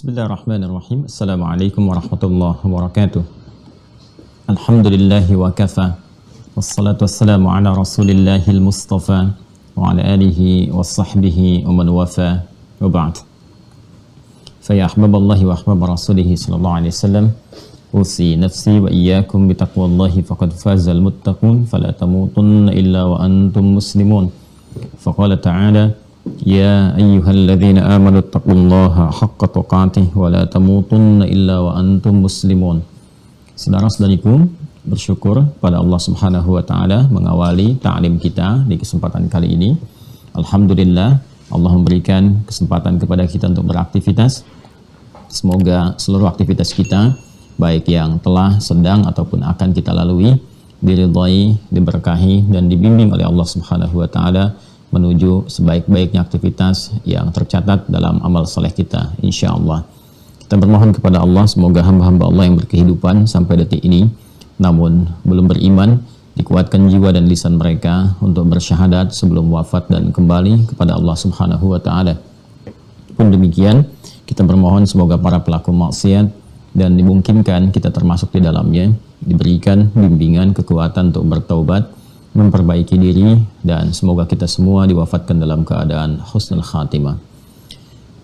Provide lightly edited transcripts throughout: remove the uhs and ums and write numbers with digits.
Bismillahirrahmanirrahim. Assalamualaikum warahmatullahi wabarakatuh. Alhamdulillahi wa kafa. Wassalatu wassalamu ala rasulillahil mustafa wa ala alihi wa sahbihi wa man wafa wa ba'd. Faya ahbaballahi wa ahbab rasulihi sallallahu alaihi wasallam. Usi nafsi wa iyyakum bitaqwallahi faqad fazal muttaqun fala tamutunna illa wa antum muslimun. Faqala ta'ala Ya ayyuhalladzina amanu taqullaha haqqa tuqatih wa la tamutunna illa wa antum muslimun. Saudara-saudariku, bersyukur pada Allah Subhanahu wa taala mengawali ta'lim kita di kesempatan kali ini. Alhamdulillah, Allah memberikan kesempatan kepada kita untuk beraktivitas. Semoga seluruh aktivitas kita, baik yang telah, sedang ataupun akan kita lalui, diridhai, diberkahi dan dibimbing oleh Allah Subhanahu wa taala menuju sebaik-baiknya aktivitas yang tercatat dalam amal saleh kita, insyaallah. Kita bermohon kepada Allah semoga hamba-hamba Allah yang berkehidupan sampai detik ini namun belum beriman, dikuatkan jiwa dan lisan mereka untuk bersyahadat sebelum wafat dan kembali kepada Allah Subhanahu wa taala. Pun demikian, kita bermohon semoga para pelaku maksiat dan dimungkinkan kita termasuk di dalamnya diberikan bimbingan, kekuatan untuk bertaubat, memperbaiki diri, dan semoga kita semua diwafatkan dalam keadaan husnul khatimah.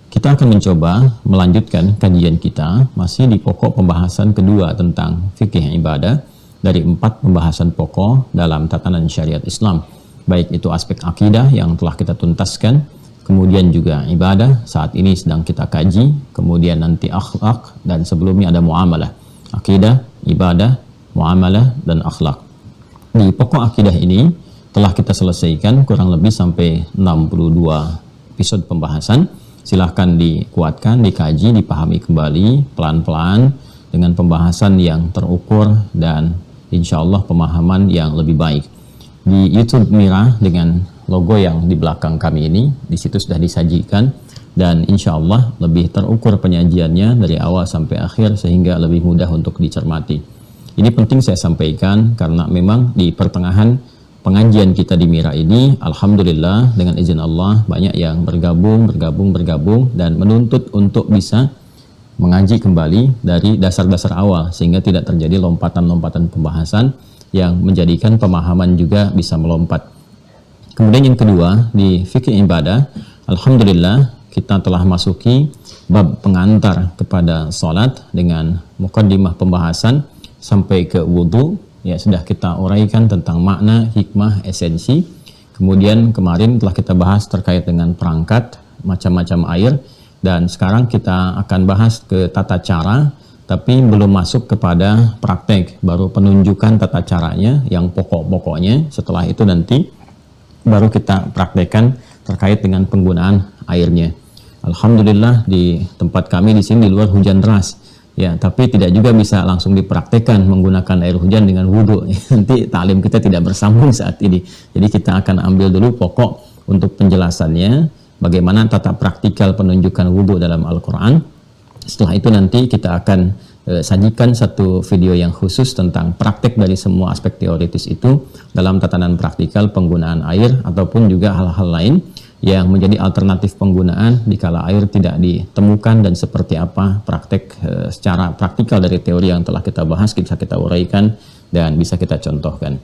Kita akan mencoba melanjutkan kajian kita masih di pokok pembahasan kedua tentang fikih ibadah dari 4 pembahasan pokok dalam tatanan syariat Islam, baik itu aspek akidah yang telah kita tuntaskan, kemudian juga ibadah saat ini sedang kita kaji, kemudian nanti akhlak, dan sebelumnya ada muamalah, akidah, ibadah, muamalah, dan akhlak. Di pokok akidah ini telah kita selesaikan kurang lebih sampai 62 episode pembahasan. Silahkan dikuatkan, dikaji, dipahami kembali pelan-pelan dengan pembahasan yang terukur dan insya Allah pemahaman yang lebih baik. Di YouTube Mira dengan logo yang di belakang kami ini, di situ sudah disajikan dan insya Allah lebih terukur penyajiannya dari awal sampai akhir sehingga lebih mudah untuk dicermati. Ini penting saya sampaikan karena memang di pertengahan pengajian kita di Mira ini, alhamdulillah dengan izin Allah banyak yang bergabung dan menuntut untuk bisa mengaji kembali dari dasar-dasar awal sehingga tidak terjadi lompatan-lompatan pembahasan yang menjadikan pemahaman juga bisa melompat. Kemudian yang kedua, di fikih ibadah, alhamdulillah kita telah masuki bab pengantar kepada sholat dengan mukaddimah pembahasan sampai ke wudhu, ya sudah kita uraikan tentang makna, hikmah, esensi. Kemudian kemarin telah kita bahas terkait dengan perangkat, macam-macam air, dan sekarang kita akan bahas ke tata cara, tapi belum masuk kepada praktek, baru penunjukan tata caranya yang pokok-pokoknya. Setelah itu nanti baru kita praktekkan terkait dengan penggunaan airnya. Alhamdulillah di tempat kami di sini di luar hujan deras. Ya, tapi tidak juga bisa langsung dipraktekkan menggunakan air hujan dengan wudhu. Nanti taklim kita tidak bersambung saat ini. Jadi kita akan ambil dulu pokok untuk penjelasannya, bagaimana tata praktikal penunjukan wudhu dalam Al-Quran. Setelah itu nanti kita akan sajikan satu video yang khusus tentang praktek dari semua aspek teoritis itu dalam tatanan praktikal penggunaan air ataupun juga hal-hal lain yang menjadi alternatif penggunaan dikala air tidak ditemukan dan seperti apa praktek secara praktikal dari teori yang telah kita bahas bisa kita uraikan dan bisa kita contohkan.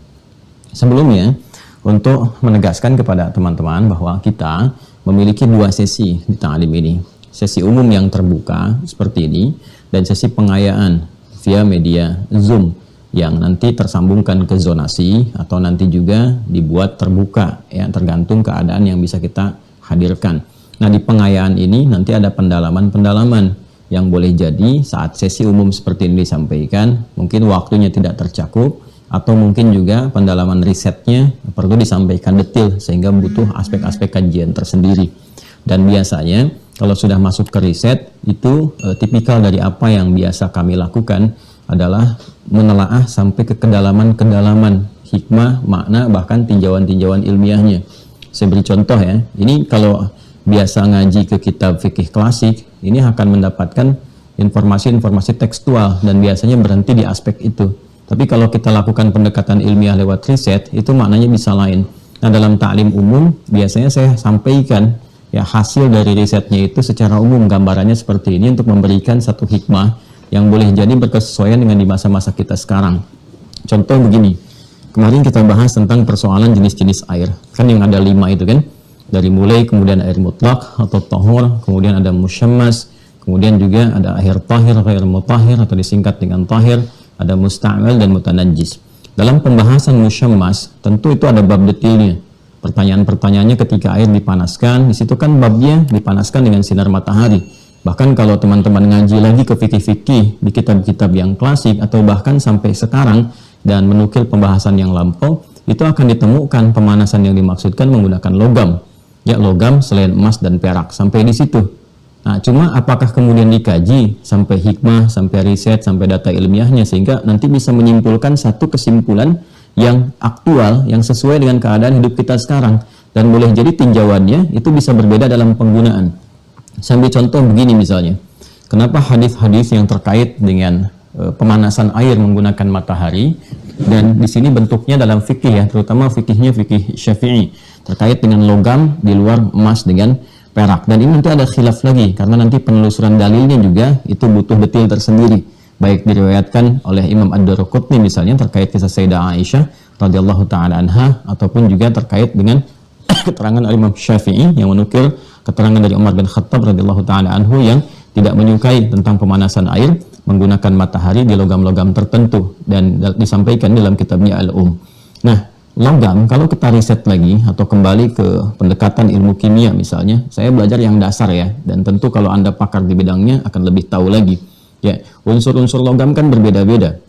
Sebelumnya, untuk menegaskan kepada teman-teman bahwa kita memiliki 2 sesi di ta'lim ini. Sesi umum yang terbuka seperti ini dan sesi pengayaan via media Zoom yang nanti tersambungkan ke zonasi atau nanti juga dibuat terbuka, ya tergantung keadaan yang bisa kita hadirkan. Nah, di pengayaan ini nanti ada pendalaman-pendalaman yang boleh jadi saat sesi umum seperti ini disampaikan mungkin waktunya tidak tercakup, atau mungkin juga pendalaman risetnya perlu disampaikan detail sehingga butuh aspek-aspek kajian tersendiri. Dan biasanya kalau sudah masuk ke riset itu tipikal dari apa yang biasa kami lakukan adalah menelaah sampai ke kedalaman-kedalaman hikmah, makna, bahkan tinjauan-tinjauan ilmiahnya. Saya beri contoh ya, ini kalau biasa ngaji ke kitab fikih klasik, ini akan mendapatkan informasi-informasi tekstual dan biasanya berhenti di aspek itu. Tapi kalau kita lakukan pendekatan ilmiah lewat riset, itu maknanya bisa lain. Nah, dalam ta'lim umum biasanya saya sampaikan Ya, hasil dari risetnya itu secara umum gambarannya seperti ini untuk memberikan satu hikmah yang boleh jadi berkesesuaian dengan di masa-masa kita sekarang. Contoh begini, kemarin kita bahas tentang persoalan jenis-jenis air, kan yang ada 5 itu kan, dari mulai kemudian air mutlak atau tahur, kemudian ada musyammas, kemudian juga ada air tahir, air mutahhir atau disingkat dengan tahir, ada musta'mal dan mutanajjis. Dalam pembahasan musyammas, tentu itu ada bab detailnya. Pertanyaan-pertanyaannya ketika air dipanaskan, di situ kan babnya dipanaskan dengan sinar matahari. Bahkan kalau teman-teman ngaji lagi ke fikih-fikih di kitab-kitab yang klasik atau bahkan sampai sekarang dan menukil pembahasan yang lampau, itu akan ditemukan pemanasan yang dimaksudkan menggunakan logam. Ya, logam selain emas dan perak, sampai di situ. Nah, cuma apakah kemudian dikaji sampai hikmah, sampai riset, sampai data ilmiahnya sehingga nanti bisa menyimpulkan satu kesimpulan yang aktual, yang sesuai dengan keadaan hidup kita sekarang, dan boleh jadi tinjauannya itu bisa berbeda dalam penggunaan. Sambil contoh begini misalnya, kenapa hadis-hadis yang terkait dengan pemanasan air menggunakan matahari, dan di sini bentuknya dalam fikih ya, terutama fikihnya fikih Syafi'i terkait dengan logam di luar emas dengan perak, dan ini nanti ada khilaf lagi karena nanti penelusuran dalilnya juga itu butuh detail tersendiri, baik diriwayatkan oleh Imam Ad-Darqutni misalnya terkait kisah Sayyidah Aisyah radhiyallahu taala anha, ataupun juga terkait dengan keterangan Imam Syafi'i yang menukil keterangan dari Umar bin Khattab radhiyallahu taala anhu yang tidak menyukai tentang pemanasan air menggunakan matahari di logam-logam tertentu, dan disampaikan dalam kitabnya Al-Um. Nah, logam kalau kita riset lagi atau kembali ke pendekatan ilmu kimia misalnya, saya belajar yang dasar ya, dan tentu kalau Anda pakar di bidangnya akan lebih tahu lagi. Ya, unsur-unsur logam kan berbeda-beda.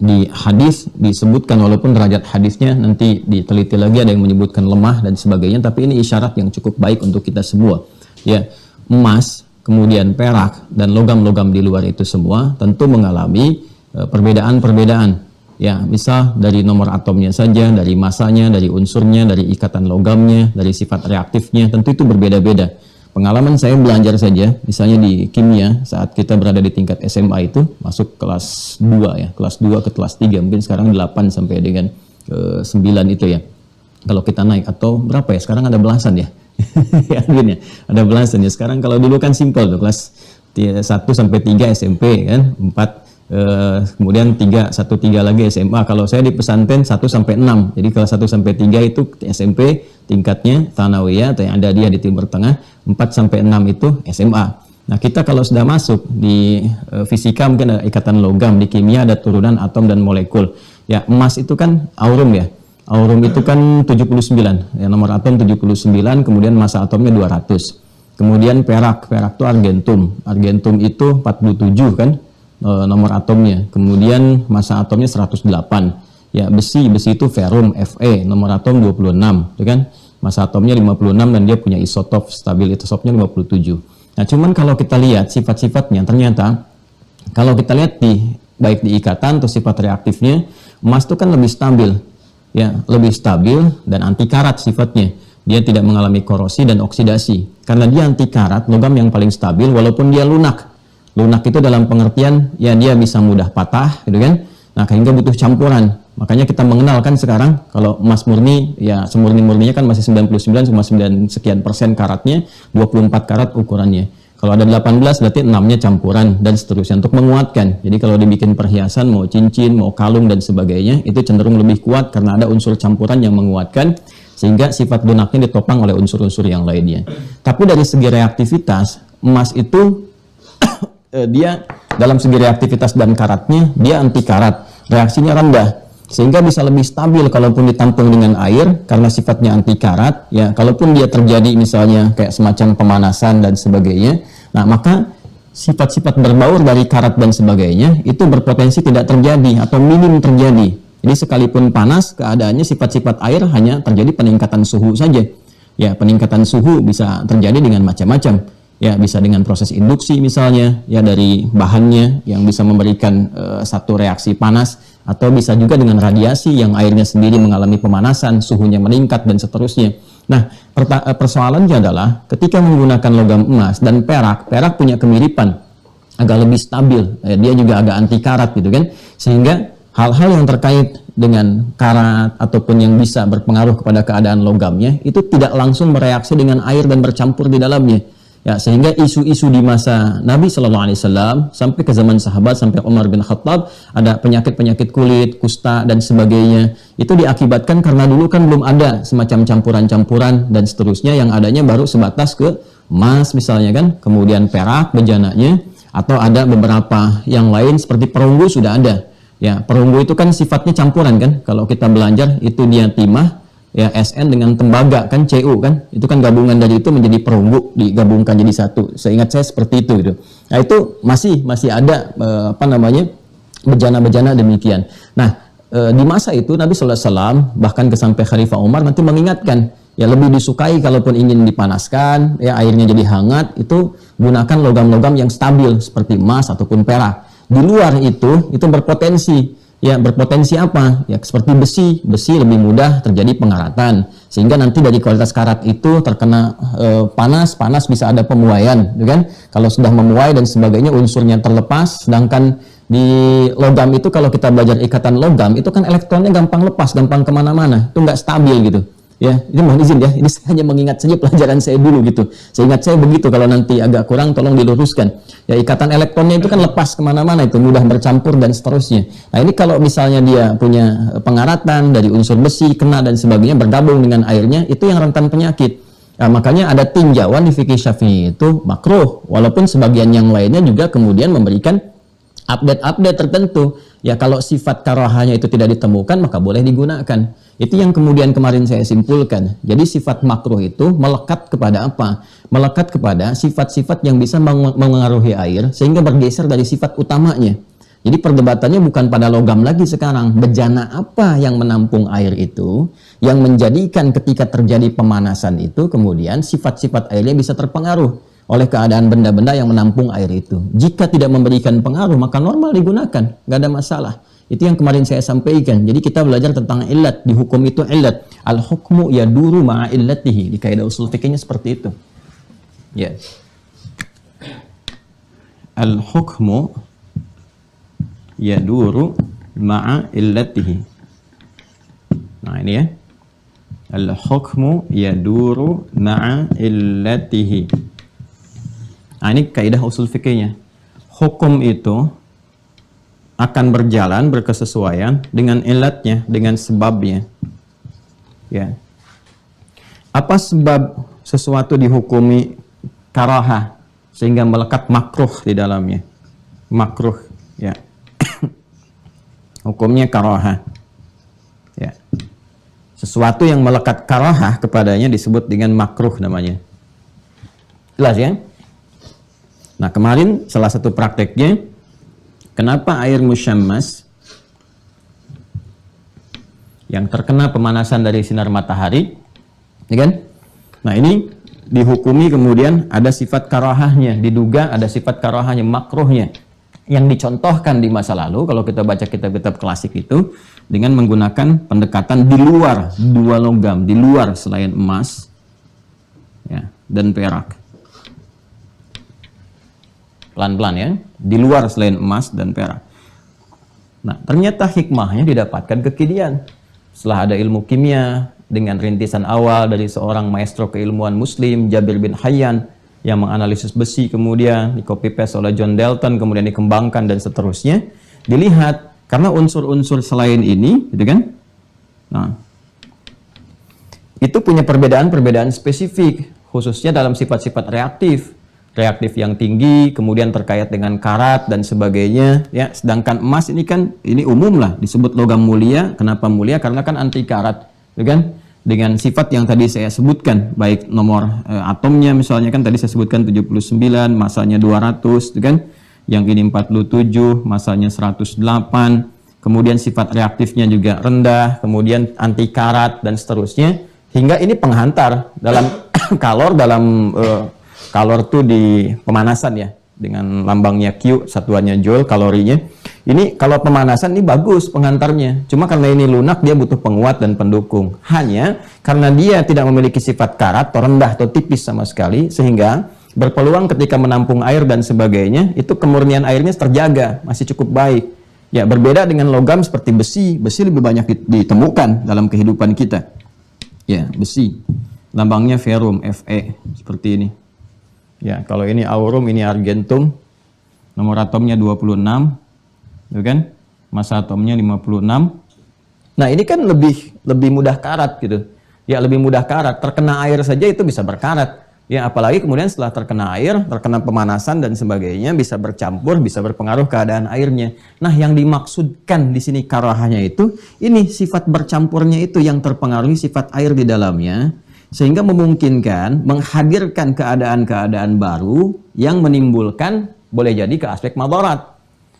Di hadis disebutkan, walaupun derajat hadisnya nanti diteliti lagi, ada yang menyebutkan lemah dan sebagainya, tapi ini isyarat yang cukup baik untuk kita semua. Ya, emas, kemudian perak dan logam-logam di luar itu semua tentu mengalami perbedaan-perbedaan. Ya, misal dari nomor atomnya saja, dari masanya, dari unsurnya, dari ikatan logamnya, dari sifat reaktifnya, tentu itu berbeda-beda. Pengalaman saya belajar saja, misalnya di kimia saat kita berada di tingkat SMA itu, masuk kelas 2 ya, kelas 2 ke kelas 3, mungkin sekarang 8 sampai dengan 9 itu ya. Kalau kita naik, atau berapa ya, sekarang ada belasan ya. Ya, ada belasan ya. Sekarang kalau dulu kan simpel tuh, kelas 1 sampai 3 SMP kan, 4 kemudian 1 3 lagi SMA. Kalau saya di pesantren 1 sampai 6. Jadi kelas 1 sampai 3 itu SMP tingkatnya tsanawiyah atau yang ada dia di Timur Tengah, 4 sampai 6 itu SMA. Nah, kita kalau sudah masuk di fisika mungkin ada ikatan logam, di kimia ada turunan atom dan molekul. Ya, emas itu kan aurum ya. Aurum itu kan 79. Ya, nomor atom 79, kemudian massa atomnya 200. Kemudian perak itu argentum. Argentum itu 47 kan nomor atomnya, kemudian massa atomnya 108. Ya, besi itu ferum, Fe, nomor atom 26, itu kan massa atomnya 56 dan dia punya isotop stabil isotopnya 57. Nah, cuman kalau kita lihat sifat-sifatnya, ternyata kalau kita lihat baik di ikatan atau sifat reaktifnya, emas itu kan lebih stabil. Ya, lebih stabil dan anti karat sifatnya. Dia tidak mengalami korosi dan oksidasi. Karena dia anti karat, logam yang paling stabil walaupun dia lunak. Lunak itu dalam pengertian ya dia bisa mudah patah gitu kan. Nah, sehingga butuh campuran. Makanya kita mengenalkan sekarang kalau emas murni ya semurni-murninya kan masih 99,9 sekian persen karatnya, 24 karat ukurannya. Kalau ada 18 berarti 6-nya campuran dan seterusnya untuk menguatkan. Jadi kalau dibikin perhiasan mau cincin, mau kalung dan sebagainya itu cenderung lebih kuat karena ada unsur campuran yang menguatkan sehingga sifat lunaknya ditopang oleh unsur-unsur yang lainnya. Tapi dari segi reaktivitas emas itu dia dalam segi reaktivitas dan karatnya dia anti karat, reaksinya rendah sehingga bisa lebih stabil kalaupun ditampung dengan air karena sifatnya anti karat ya. Kalaupun dia terjadi misalnya kayak semacam pemanasan dan sebagainya, nah maka sifat-sifat berbaur dari karat dan sebagainya itu berpotensi tidak terjadi atau minim terjadi. Jadi sekalipun panas keadaannya sifat-sifat air hanya terjadi peningkatan suhu saja ya. Peningkatan suhu bisa terjadi dengan macam-macam. Ya, bisa dengan proses induksi misalnya ya dari bahannya yang bisa memberikan satu reaksi panas, atau bisa juga dengan radiasi yang airnya sendiri mengalami pemanasan, suhunya meningkat dan seterusnya. Nah, persoalannya adalah ketika menggunakan logam emas dan perak punya kemiripan, agak lebih stabil, dia juga agak anti karat gitu kan, sehingga hal-hal yang terkait dengan karat ataupun yang bisa berpengaruh kepada keadaan logamnya itu tidak langsung bereaksi dengan air dan bercampur di dalamnya. Ya, sehingga isu-isu di masa Nabi Shallallahu Alaihi Wasallam sampai ke zaman sahabat, sampai Umar bin Khattab, ada penyakit-penyakit kulit, kusta dan sebagainya. Itu diakibatkan karena dulu kan belum ada semacam campuran-campuran dan seterusnya, yang adanya baru sebatas ke emas misalnya kan, kemudian perak bejananya, atau ada beberapa yang lain seperti perunggu sudah ada. Ya, perunggu itu kan sifatnya campuran kan. Kalau kita belajar itu dia timah, ya SN dengan tembaga kan, CU kan, itu kan gabungan dari itu menjadi perunggu, digabungkan jadi satu. Seingat saya seperti itu gitu. Nah itu masih ada bejana-bejana demikian. Nah di masa itu Nabi SAW bahkan ke sampai Khalifah Umar nanti mengingatkan, ya lebih disukai kalaupun ingin dipanaskan, ya airnya jadi hangat, itu gunakan logam-logam yang stabil seperti emas ataupun perak. Di luar itu berpotensi. Ya, berpotensi apa? Ya, seperti besi lebih mudah terjadi pengaratan. Sehingga nanti dari kualitas karat itu terkena panas bisa ada pemuaian, gitu kan? Kalau sudah memuai dan sebagainya unsurnya terlepas, sedangkan di logam itu kalau kita belajar ikatan logam itu kan elektronnya gampang lepas, gampang kemana-mana, itu nggak stabil gitu. Ya, ini mohon izin ya, ini saya hanya mengingat saja pelajaran saya dulu gitu. Seingat saya begitu, kalau nanti agak kurang tolong diluruskan. Ya, ikatan elektronnya itu kan lepas kemana-mana, itu mudah bercampur dan seterusnya. Nah ini kalau misalnya dia punya pengaratan dari unsur besi, kena dan sebagainya, bergabung dengan airnya, itu yang rentan penyakit. Nah, makanya ada tinjauan di fikih Syafi'i itu makruh, walaupun sebagian yang lainnya juga kemudian memberikan update tertentu. Ya kalau sifat karahanya itu tidak ditemukan maka boleh digunakan. Itu yang kemudian kemarin saya simpulkan. Jadi sifat makruh itu melekat kepada apa? Melekat kepada sifat-sifat yang bisa mengaruhi air sehingga bergeser dari sifat utamanya. Jadi perdebatannya bukan pada logam lagi sekarang. Bejana apa yang menampung air itu yang menjadikan ketika terjadi pemanasan itu kemudian sifat-sifat airnya bisa terpengaruh oleh keadaan benda-benda yang menampung air itu. Jika tidak memberikan pengaruh, maka normal digunakan, nggak ada masalah. Itu yang kemarin saya sampaikan. Jadi kita belajar tentang illat, di hukum itu illat. Al-hukmu yaduru ma'a illatihi. Di kaidah usul fikihnya seperti itu. Ya. Al-hukmu yaduru ma'a illatihi. Nah ini ya. Al-hukmu yaduru ma'a illatihi. Nah, ini kaidah usul fikihnya. Hukum itu akan berjalan berkesesuaian dengan ilatnya, dengan sebabnya. Ya. Apa sebab sesuatu dihukumi karahah sehingga melekat makruh di dalamnya? Makruh, ya. Hukumnya karahah. Ya. Sesuatu yang melekat karahah kepadanya disebut dengan makruh namanya. Jelas ya? Nah kemarin salah satu prakteknya, kenapa air musyammas yang terkena pemanasan dari sinar matahari, ya kan? Nah ini dihukumi kemudian ada sifat karahahnya, diduga ada sifat karahahnya, makruhnya, yang dicontohkan di masa lalu kalau kita baca kitab-kitab klasik itu dengan menggunakan pendekatan di luar dua logam, di luar selain emas, ya, dan perak. Pelan-pelan ya, di luar selain emas dan perak. Nah, ternyata hikmahnya didapatkan kekinian. Setelah ada ilmu kimia dengan rintisan awal dari seorang maestro keilmuan muslim, Jabir bin Hayyan, yang menganalisis besi, kemudian di copy paste oleh John Dalton, kemudian dikembangkan dan seterusnya, dilihat karena unsur-unsur selain ini, gitu kan? Nah, itu punya perbedaan-perbedaan spesifik, khususnya dalam sifat-sifat reaktif yang tinggi, kemudian terkait dengan karat dan sebagainya, ya. Sedangkan emas ini kan ini umum lah disebut logam mulia. Kenapa mulia? Karena kan anti karat, ya kan? Dengan sifat yang tadi saya sebutkan, baik nomor atomnya misalnya kan tadi saya sebutkan 79, masanya 200, ya kan? Yang ini 47, masanya 108. Kemudian sifat reaktifnya juga rendah, kemudian anti karat dan seterusnya, hingga ini penghantar dalam kalor tuh di pemanasan ya, dengan lambangnya Q, satuannya joule, kalorinya. Ini kalau pemanasan ini bagus penghantarnya. Cuma karena ini lunak, dia butuh penguat dan pendukung. Hanya karena dia tidak memiliki sifat karat atau rendah atau tipis sama sekali, sehingga berpeluang ketika menampung air dan sebagainya, itu kemurnian airnya terjaga, masih cukup baik. Ya, berbeda dengan logam seperti besi. Besi lebih banyak ditemukan dalam kehidupan kita. Ya, besi. Lambangnya ferum, Fe, seperti ini. Ya, kalau ini aurum, ini argentum. Nomor atomnya 26. Gitu kan? Massa atomnya 56. Nah, ini kan lebih mudah karat gitu. Ya, lebih mudah karat. Terkena air saja itu bisa berkarat. Ya, apalagi kemudian setelah terkena air, terkena pemanasan dan sebagainya, bisa bercampur, bisa berpengaruh keadaan airnya. Nah, yang dimaksudkan di sini karahahnya itu, ini sifat bercampurnya itu yang terpengaruhi sifat air di dalamnya, sehingga memungkinkan menghadirkan keadaan-keadaan baru yang menimbulkan, boleh jadi ke aspek madarat.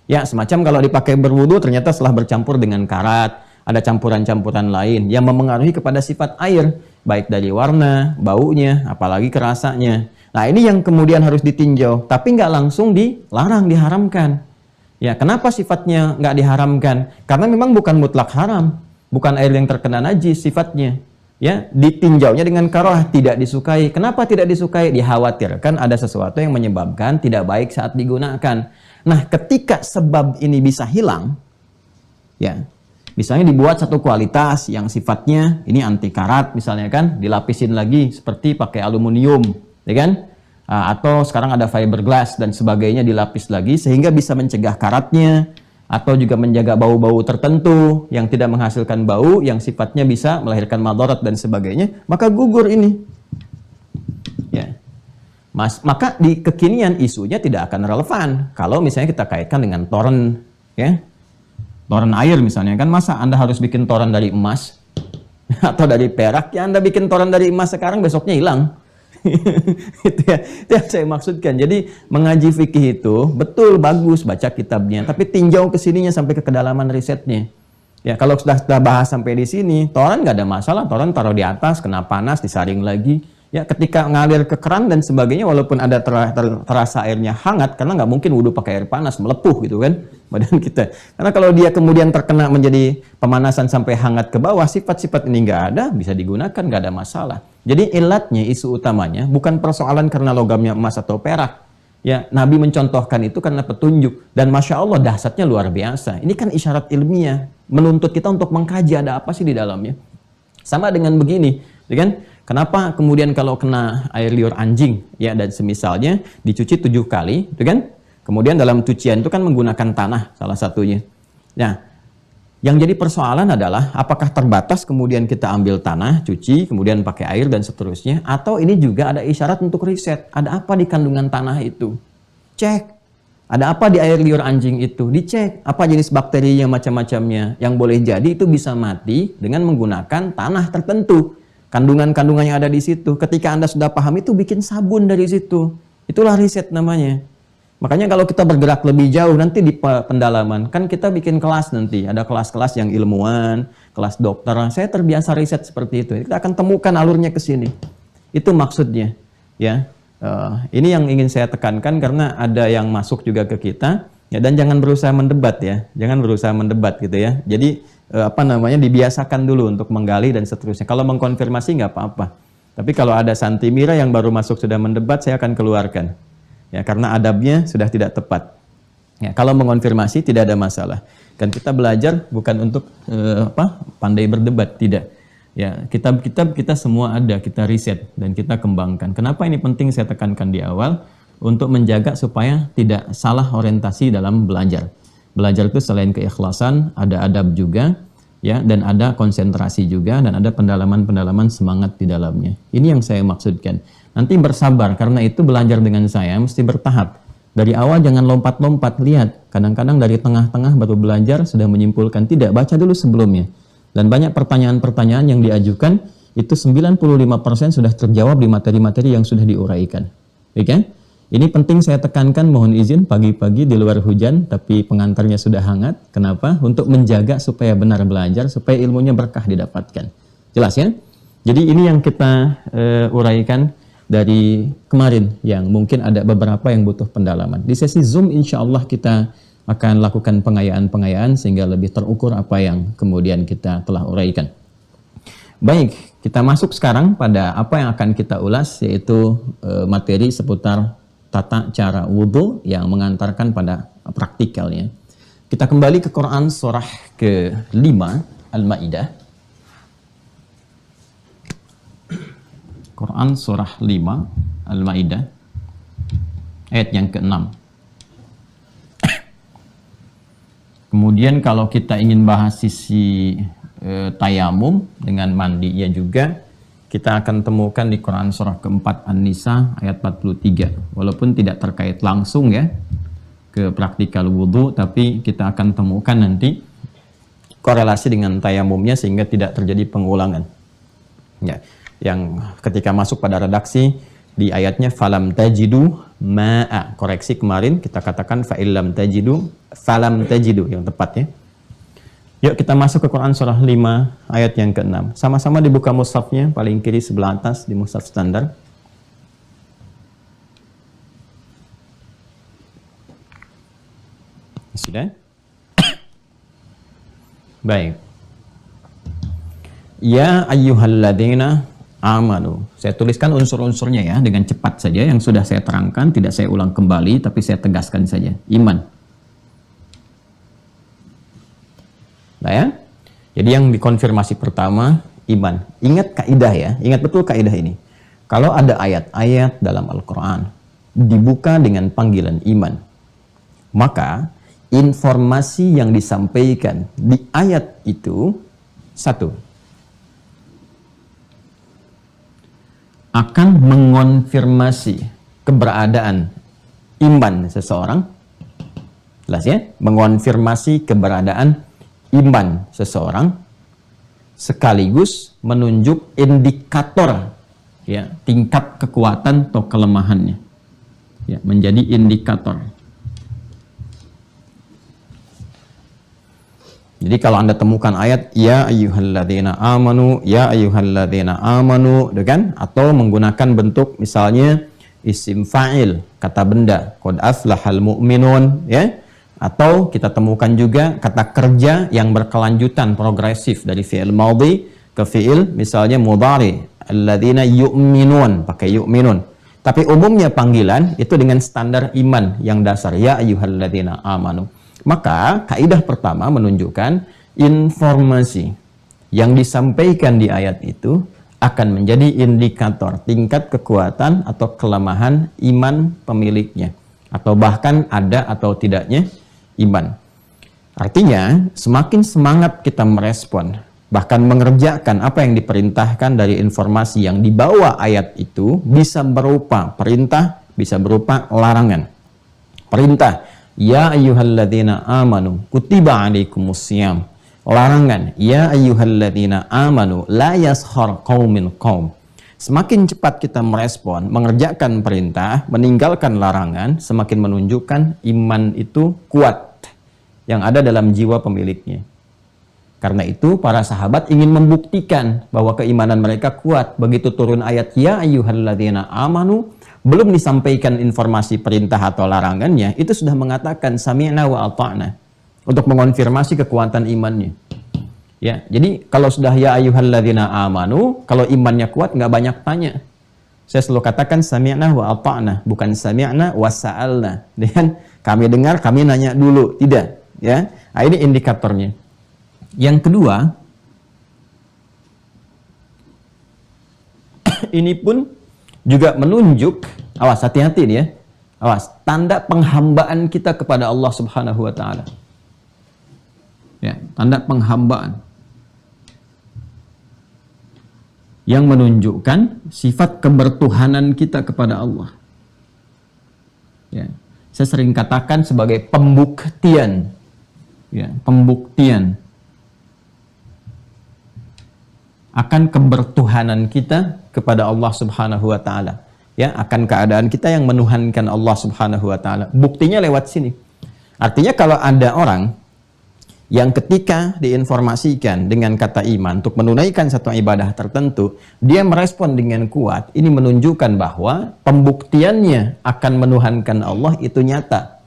Ya, semacam kalau dipakai berwudu ternyata setelah bercampur dengan karat, ada campuran-campuran lain yang memengaruhi kepada sifat air, baik dari warna, baunya, apalagi kerasanya. Nah, ini yang kemudian harus ditinjau, tapi nggak langsung dilarang, diharamkan. Ya, kenapa sifatnya nggak diharamkan? Karena memang bukan mutlak haram, bukan air yang terkena najis sifatnya. Ya, ditinjaunya dengan karohah, tidak disukai. Kenapa tidak disukai? Dikhawatirkan ada sesuatu yang menyebabkan tidak baik saat digunakan. Nah, ketika sebab ini bisa hilang, ya, misalnya dibuat satu kualitas yang sifatnya ini anti karat misalnya kan, dilapisin lagi seperti pakai aluminium, ya kan? Atau sekarang ada fiberglass dan sebagainya dilapis lagi sehingga bisa mencegah karatnya, atau juga menjaga bau-bau tertentu yang tidak menghasilkan bau yang sifatnya bisa melahirkan madarat dan sebagainya, maka gugur ini. Ya. Maka di kekinian isunya tidak akan relevan kalau misalnya kita kaitkan dengan toren, ya. Toren air misalnya kan, masa Anda harus bikin toren dari emas atau dari perak? Ya, Anda bikin toren dari emas sekarang, besoknya hilang. Itu yang saya maksudkan. Jadi mengaji fikih itu betul bagus, baca kitabnya, tapi tinjau ke sininya sampai ke kedalaman risetnya. Ya, kalau sudah bahas sampai di sini, toren nggak ada masalah, toren taruh di atas, kena panas, disaring lagi. Ya, ketika ngalir ke keran dan sebagainya, walaupun ada terasa airnya hangat, karena nggak mungkin wudhu pakai air panas, melepuh gitu kan badan kita. Karena kalau dia kemudian terkena menjadi pemanasan sampai hangat ke bawah, sifat-sifat ini nggak ada, bisa digunakan, nggak ada masalah. Jadi ilatnya, isu utamanya, bukan persoalan karena logamnya emas atau perak. Ya, Nabi mencontohkan itu karena petunjuk. Dan Masya Allah, dahsyatnya luar biasa. Ini kan isyarat ilmiah, menuntut kita untuk mengkaji ada apa sih di dalamnya. Sama dengan begini, ya kan? Kenapa kemudian kalau kena air liur anjing, ya, dan semisalnya dicuci 7 kali, itu kan? Kemudian dalam cucian itu kan menggunakan tanah salah satunya. Nah, yang jadi persoalan adalah apakah terbatas kemudian kita ambil tanah, cuci, kemudian pakai air dan seterusnya, atau ini juga ada isyarat untuk riset, ada apa di kandungan tanah itu? Cek. Ada apa di air liur anjing itu? Dicek. Apa jenis bakteri yang macam-macamnya? Yang boleh jadi itu bisa mati dengan menggunakan tanah tertentu. Kandungan-kandungan yang ada di situ. Ketika Anda sudah paham itu, bikin sabun dari situ. Itulah riset namanya. Makanya kalau kita bergerak lebih jauh nanti di pendalaman, kan kita bikin kelas nanti. Ada kelas-kelas yang ilmuwan, kelas dokter. Saya terbiasa riset seperti itu. Kita akan temukan alurnya ke sini. Itu maksudnya. Ya, ini yang ingin saya tekankan karena ada yang masuk juga ke kita. Ya, dan jangan berusaha mendebat ya. Jangan berusaha mendebat gitu ya. Jadi dibiasakan dulu untuk menggali dan seterusnya. Kalau mengkonfirmasi nggak apa-apa. Tapi kalau ada santimira yang baru masuk sudah mendebat, saya akan keluarkan. Ya, karena adabnya sudah tidak tepat. Ya, kalau mengonfirmasi tidak ada masalah. Kan kita belajar bukan untuk pandai berdebat, tidak. Ya, kitab-kitab kita semua ada, kita riset dan kita kembangkan. Kenapa ini penting saya tekankan di awal? Untuk menjaga supaya tidak salah orientasi dalam belajar. Belajar itu selain keikhlasan, ada adab juga, ya, dan ada konsentrasi juga, dan ada pendalaman-pendalaman semangat di dalamnya. Ini yang saya maksudkan. Nanti bersabar, karena itu belajar dengan saya mesti bertahap. Dari awal jangan lompat-lompat, lihat. Kadang-kadang dari tengah-tengah baru belajar, sudah menyimpulkan. Tidak, baca dulu sebelumnya. Dan banyak pertanyaan-pertanyaan yang diajukan, itu 95% sudah terjawab di materi-materi yang sudah diuraikan. Oke? Okay? Ini penting saya tekankan, mohon izin pagi-pagi di luar hujan, tapi pengantarnya sudah hangat. Kenapa? Untuk menjaga supaya benar belajar, supaya ilmunya berkah didapatkan. Jelas ya? Jadi ini yang kita uraikan dari kemarin, yang mungkin ada beberapa yang butuh pendalaman. Di sesi Zoom insya Allah kita akan lakukan pengayaan-pengayaan sehingga lebih terukur apa yang kemudian kita telah uraikan. Baik, kita masuk sekarang pada apa yang akan kita ulas, yaitu materi seputar tata cara wudhu yang mengantarkan pada praktikalnya. Kita kembali ke Quran surah ke-5 Al-Maidah. Quran surah 5 Al-Maidah ayat yang ke-6. Kemudian kalau kita ingin bahas sisi tayamum dengan mandi ya juga, kita akan temukan di Quran surah keempat An-Nisa ayat 43. Walaupun tidak terkait langsung ya ke praktikal wudhu, tapi kita akan temukan nanti korelasi dengan tayamumnya sehingga tidak terjadi pengulangan. Ya, yang ketika masuk pada redaksi di ayatnya falam tajidu ma'a, koreksi kemarin kita katakan fa'illam tajidu, falam tajidu yang tepat ya. Yuk kita masuk ke Quran surah 5 ayat yang ke-6. Sama-sama dibuka mushafnya paling kiri sebelah atas di mushaf standar. Sudah? Baik. Ya ayyuhalladzina amanu. Saya tuliskan unsur-unsurnya ya dengan cepat saja, yang sudah saya terangkan, tidak saya ulang kembali, tapi saya tegaskan saja. Iman. Nah ya. Jadi yang dikonfirmasi pertama, iman. Ingat kaidah ya, ingat betul kaidah ini. Kalau ada ayat-ayat dalam Al-Quran dibuka dengan panggilan iman, maka informasi yang disampaikan di ayat itu, satu, akan mengonfirmasi keberadaan iman seseorang. Jelas ya? Mengonfirmasi keberadaan iman seseorang, sekaligus menunjuk indikator ya, tingkat kekuatan atau kelemahannya. Ya, menjadi indikator. Jadi kalau Anda temukan ayat ya ayyuhalladzina amanu, ya ayyuhalladzina amanu, kan? Atau menggunakan bentuk misalnya isim fa'il, kata benda, qad aflahal mu'minun ya. Atau kita temukan juga kata kerja yang berkelanjutan progresif dari fi'il madhi ke fi'il misalnya mudhari, alladzina yu'minun, pakai yu'minun. Tapi umumnya panggilan itu dengan standar iman yang dasar ya ayyuhalladzina amanu. Maka kaidah pertama menunjukkan informasi yang disampaikan di ayat itu akan menjadi indikator tingkat kekuatan atau kelemahan iman pemiliknya, atau bahkan ada atau tidaknya iman. Artinya semakin semangat kita merespon bahkan mengerjakan apa yang diperintahkan dari informasi yang dibawa ayat itu, bisa berupa perintah, bisa berupa larangan. Perintah ya ayyuhalladzina amanu kutiba alaikumusiyam. Larangan ya ayyuhalladzina amanu la yaskhar qaumin qaum. Semakin cepat kita merespon, mengerjakan perintah, meninggalkan larangan, semakin menunjukkan iman itu kuat yang ada dalam jiwa pemiliknya. Karena itu para sahabat ingin membuktikan bahwa keimanan mereka kuat. Begitu turun ayat ya ayyuhalladzina amanu, belum disampaikan informasi perintah atau larangannya, itu sudah mengatakan sami'na wa ata'na, untuk mengonfirmasi kekuatan imannya. Ya, jadi kalau sudah ya ayyuhalladzina amanu, kalau imannya kuat nggak banyak tanya. Saya selalu katakan sami'na wa ata'na, bukan sami'na wa sa'alna. Dan kami dengar, kami nanya dulu, tidak. Ya, nah, ini indikatornya. Yang kedua, ini pun juga menunjuk, awas hati-hati nih ya, awas, tanda penghambaan kita kepada Allah Subhanahu wa taala. Ya, tanda penghambaan yang menunjukkan sifat kebertuhanan kita kepada Allah. Ya, saya sering katakan sebagai pembuktian, ya, pembuktian akan kebertuhanan kita kepada Allah Subhanahu wa taala. Ya, akan keadaan kita yang menuhankan Allah Subhanahu wa taala. Buktinya lewat sini. Artinya kalau ada orang yang ketika diinformasikan dengan kata iman untuk menunaikan satu ibadah tertentu, dia merespon dengan kuat, ini menunjukkan bahwa pembuktiannya akan menuhankan Allah itu nyata.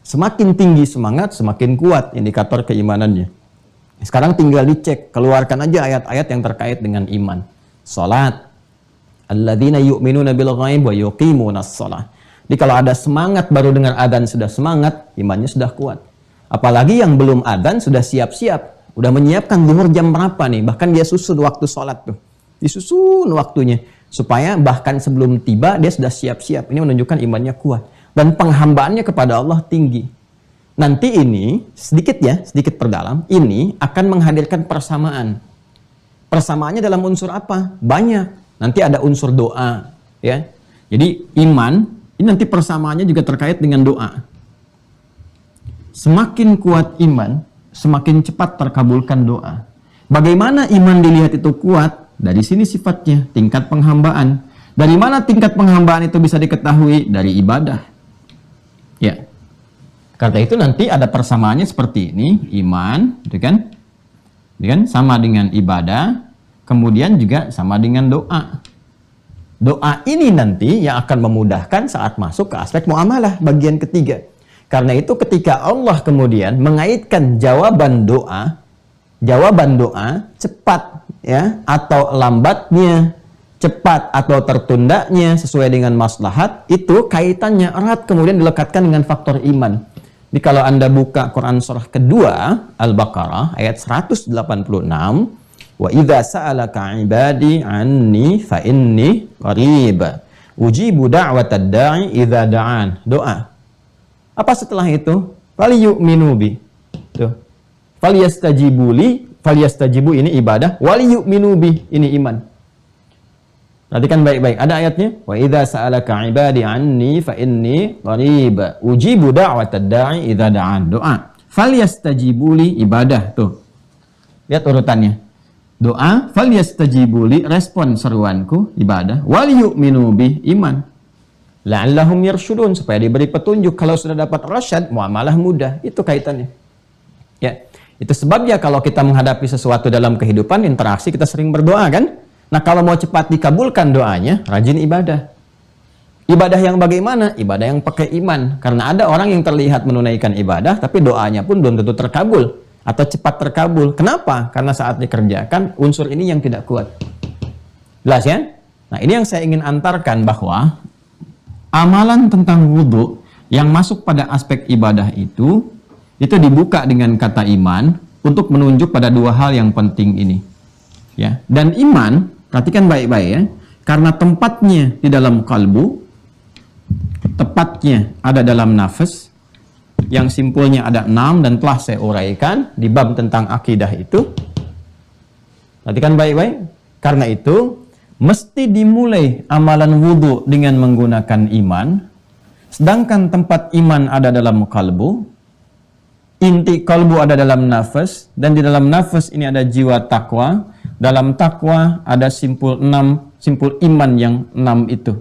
Semakin tinggi semangat, semakin kuat indikator keimanannya. Sekarang tinggal dicek, keluarkan aja ayat-ayat yang terkait dengan iman. Salat, alladzina yu'minuna bil ghaib wa yuqimunas shalah. Jadi kalau ada semangat baru dengar adzan sudah semangat, imannya sudah kuat. Apalagi yang belum adzan sudah siap-siap, udah menyiapkan zuhur jam berapa nih, bahkan dia susun waktu sholat tuh, disusun waktunya supaya bahkan sebelum tiba dia sudah siap-siap. Ini menunjukkan imannya kuat dan penghambaannya kepada Allah tinggi. Nanti ini sedikit perdalam, ini akan menghadirkan persamaan. Persamaannya dalam unsur apa? Banyak. Nanti ada unsur doa, ya. Jadi iman ini nanti persamaannya juga terkait dengan doa. Semakin kuat iman, semakin cepat terkabulkan doa. Bagaimana iman dilihat itu kuat? Dari sini sifatnya, tingkat penghambaan. Dari mana tingkat penghambaan itu bisa diketahui? Dari ibadah. Ya. Karena itu nanti ada persamaannya seperti ini, iman, gitu kan? Sama dengan ibadah, kemudian juga sama dengan doa. Doa ini nanti yang akan memudahkan saat masuk ke aspek muamalah, bagian ketiga. Karena itu ketika Allah kemudian mengaitkan jawaban doa cepat ya atau lambatnya, cepat atau tertundanya sesuai dengan maslahat, itu kaitannya erat kemudian dilekatkan dengan faktor iman. Jadi kalau Anda buka Quran surah kedua Al-Baqarah ayat 186, wa idza sa'alaka 'ibadi 'anni fa inni qarib ujibu da'watad da'i idza da'an. Doa. Apa setelah itu? Falyu'minu bi. Tuh. Falyastajibu ini ibadah, waliyu'minu bi ini iman. Perhatikan baik-baik. Ada ayatnya. Wa idza sa'alaka 'ibadi 'anni fa inni qarib ujibu da'watad da'i idza da'an. Doa. Falyastajibuli ibadah tuh. Lihat urutannya. Doa, falyastajibuli respon seruanku ibadah, waliyu'minu bi iman. La'allahum yarshudun supaya diberi petunjuk. Kalau sudah dapat rasyad, muamalah mudah. Itu kaitannya. Ya. Itu sebabnya kalau kita menghadapi sesuatu dalam kehidupan interaksi kita sering berdoa kan? Nah, kalau mau cepat dikabulkan doanya, rajin ibadah. Ibadah yang bagaimana? Ibadah yang pakai iman. Karena ada orang yang terlihat menunaikan ibadah, tapi doanya pun belum tentu terkabul. Atau cepat terkabul. Kenapa? Karena saat dikerjakan, unsur ini yang tidak kuat. Jelas ya? Nah, ini yang saya ingin antarkan bahwa amalan tentang wudhu yang masuk pada aspek ibadah itu dibuka dengan kata iman untuk menunjuk pada dua hal yang penting ini. Ya. Dan iman, perhatikan baik-baik ya, karena tempatnya di dalam kalbu, tepatnya ada dalam nafas, yang simpulnya ada 6 dan telah saya uraikan di bab tentang akidah itu. Perhatikan baik-baik, karena itu mesti dimulai amalan wudhu dengan menggunakan iman, sedangkan tempat iman ada dalam kalbu, inti kalbu ada dalam nafas, dan di dalam nafas ini ada jiwa takwa. Dalam takwa ada simpul 6, simpul iman yang 6 itu.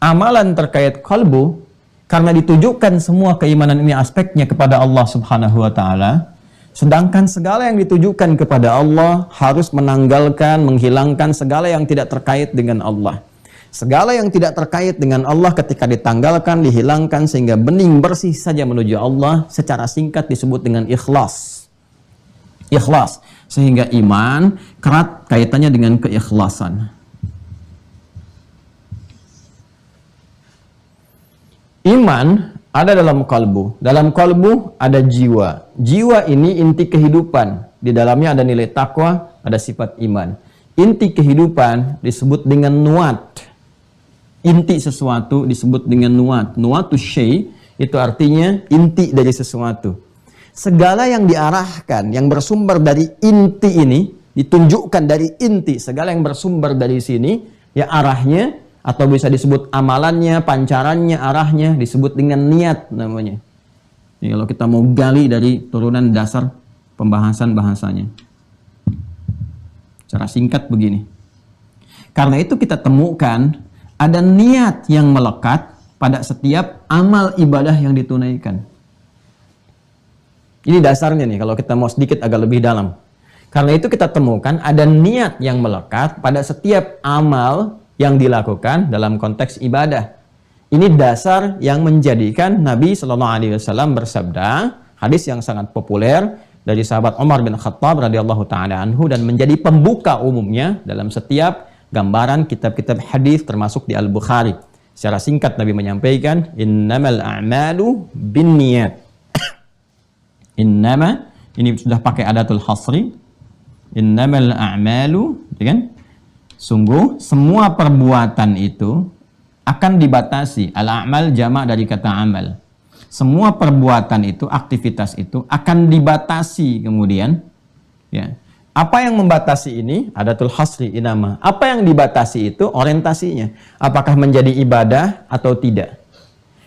Amalan terkait kalbu, karena ditujukan semua keimanan ini aspeknya kepada Allah Subhanahu wa Ta'ala, sedangkan segala yang ditujukan kepada Allah harus menanggalkan, menghilangkan segala yang tidak terkait dengan Allah. Segala yang tidak terkait dengan Allah ketika ditanggalkan, dihilangkan sehingga bening bersih saja menuju Allah, secara singkat disebut dengan ikhlas. Ikhlas. Sehingga iman kerat kaitannya dengan keikhlasan. Iman ada dalam kalbu. Dalam kalbu ada jiwa. Jiwa ini inti kehidupan. Di dalamnya ada nilai takwa, ada sifat iman. Inti kehidupan disebut dengan nuat. Inti sesuatu disebut dengan nuat. Nuatus syai' itu artinya inti dari sesuatu. Segala yang diarahkan, yang bersumber dari inti ini, ditunjukkan dari inti. Segala yang bersumber dari sini, ya arahnya, atau bisa disebut amalannya, pancarannya, arahnya, disebut dengan niat namanya. Jadi kalau kita mau gali dari turunan dasar pembahasan bahasanya. Secara singkat begini. Karena itu kita temukan, ada niat yang melekat pada setiap amal ibadah yang ditunaikan. Ini dasarnya nih, kalau kita mau sedikit agak lebih dalam. Karena itu kita temukan ada niat yang melekat pada setiap amal yang dilakukan dalam konteks ibadah. Ini dasar yang menjadikan Nabi SAW bersabda, hadis yang sangat populer dari sahabat Umar bin Khattab radhiyallahu ta'ala anhu, dan menjadi pembuka umumnya dalam setiap gambaran kitab-kitab hadis termasuk di Al-Bukhari. Secara singkat Nabi menyampaikan, innamal a'malu binniyat. Innama, ini sudah pakai adatul hasri. Innamal a'malu, ya kan? Sungguh semua perbuatan itu akan dibatasi. Al-a'mal jamak dari kata amal. Semua perbuatan itu, aktivitas itu akan dibatasi kemudian. Ya. Apa yang membatasi ini? Adatul hasri inama. Apa yang dibatasi itu orientasinya. Apakah menjadi ibadah atau tidak?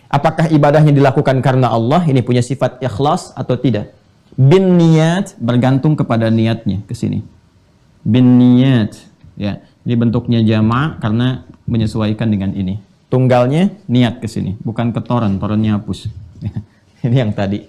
Apakah ibadahnya dilakukan karena Allah? Ini punya sifat ikhlas atau tidak? Bin niat, bergantung kepada niatnya ke sini. Bin niat. Ya, ini bentuknya jamak karena menyesuaikan dengan ini. Tunggalnya niat ke sini, bukan ketoran, torannya hapus. Ini yang tadi.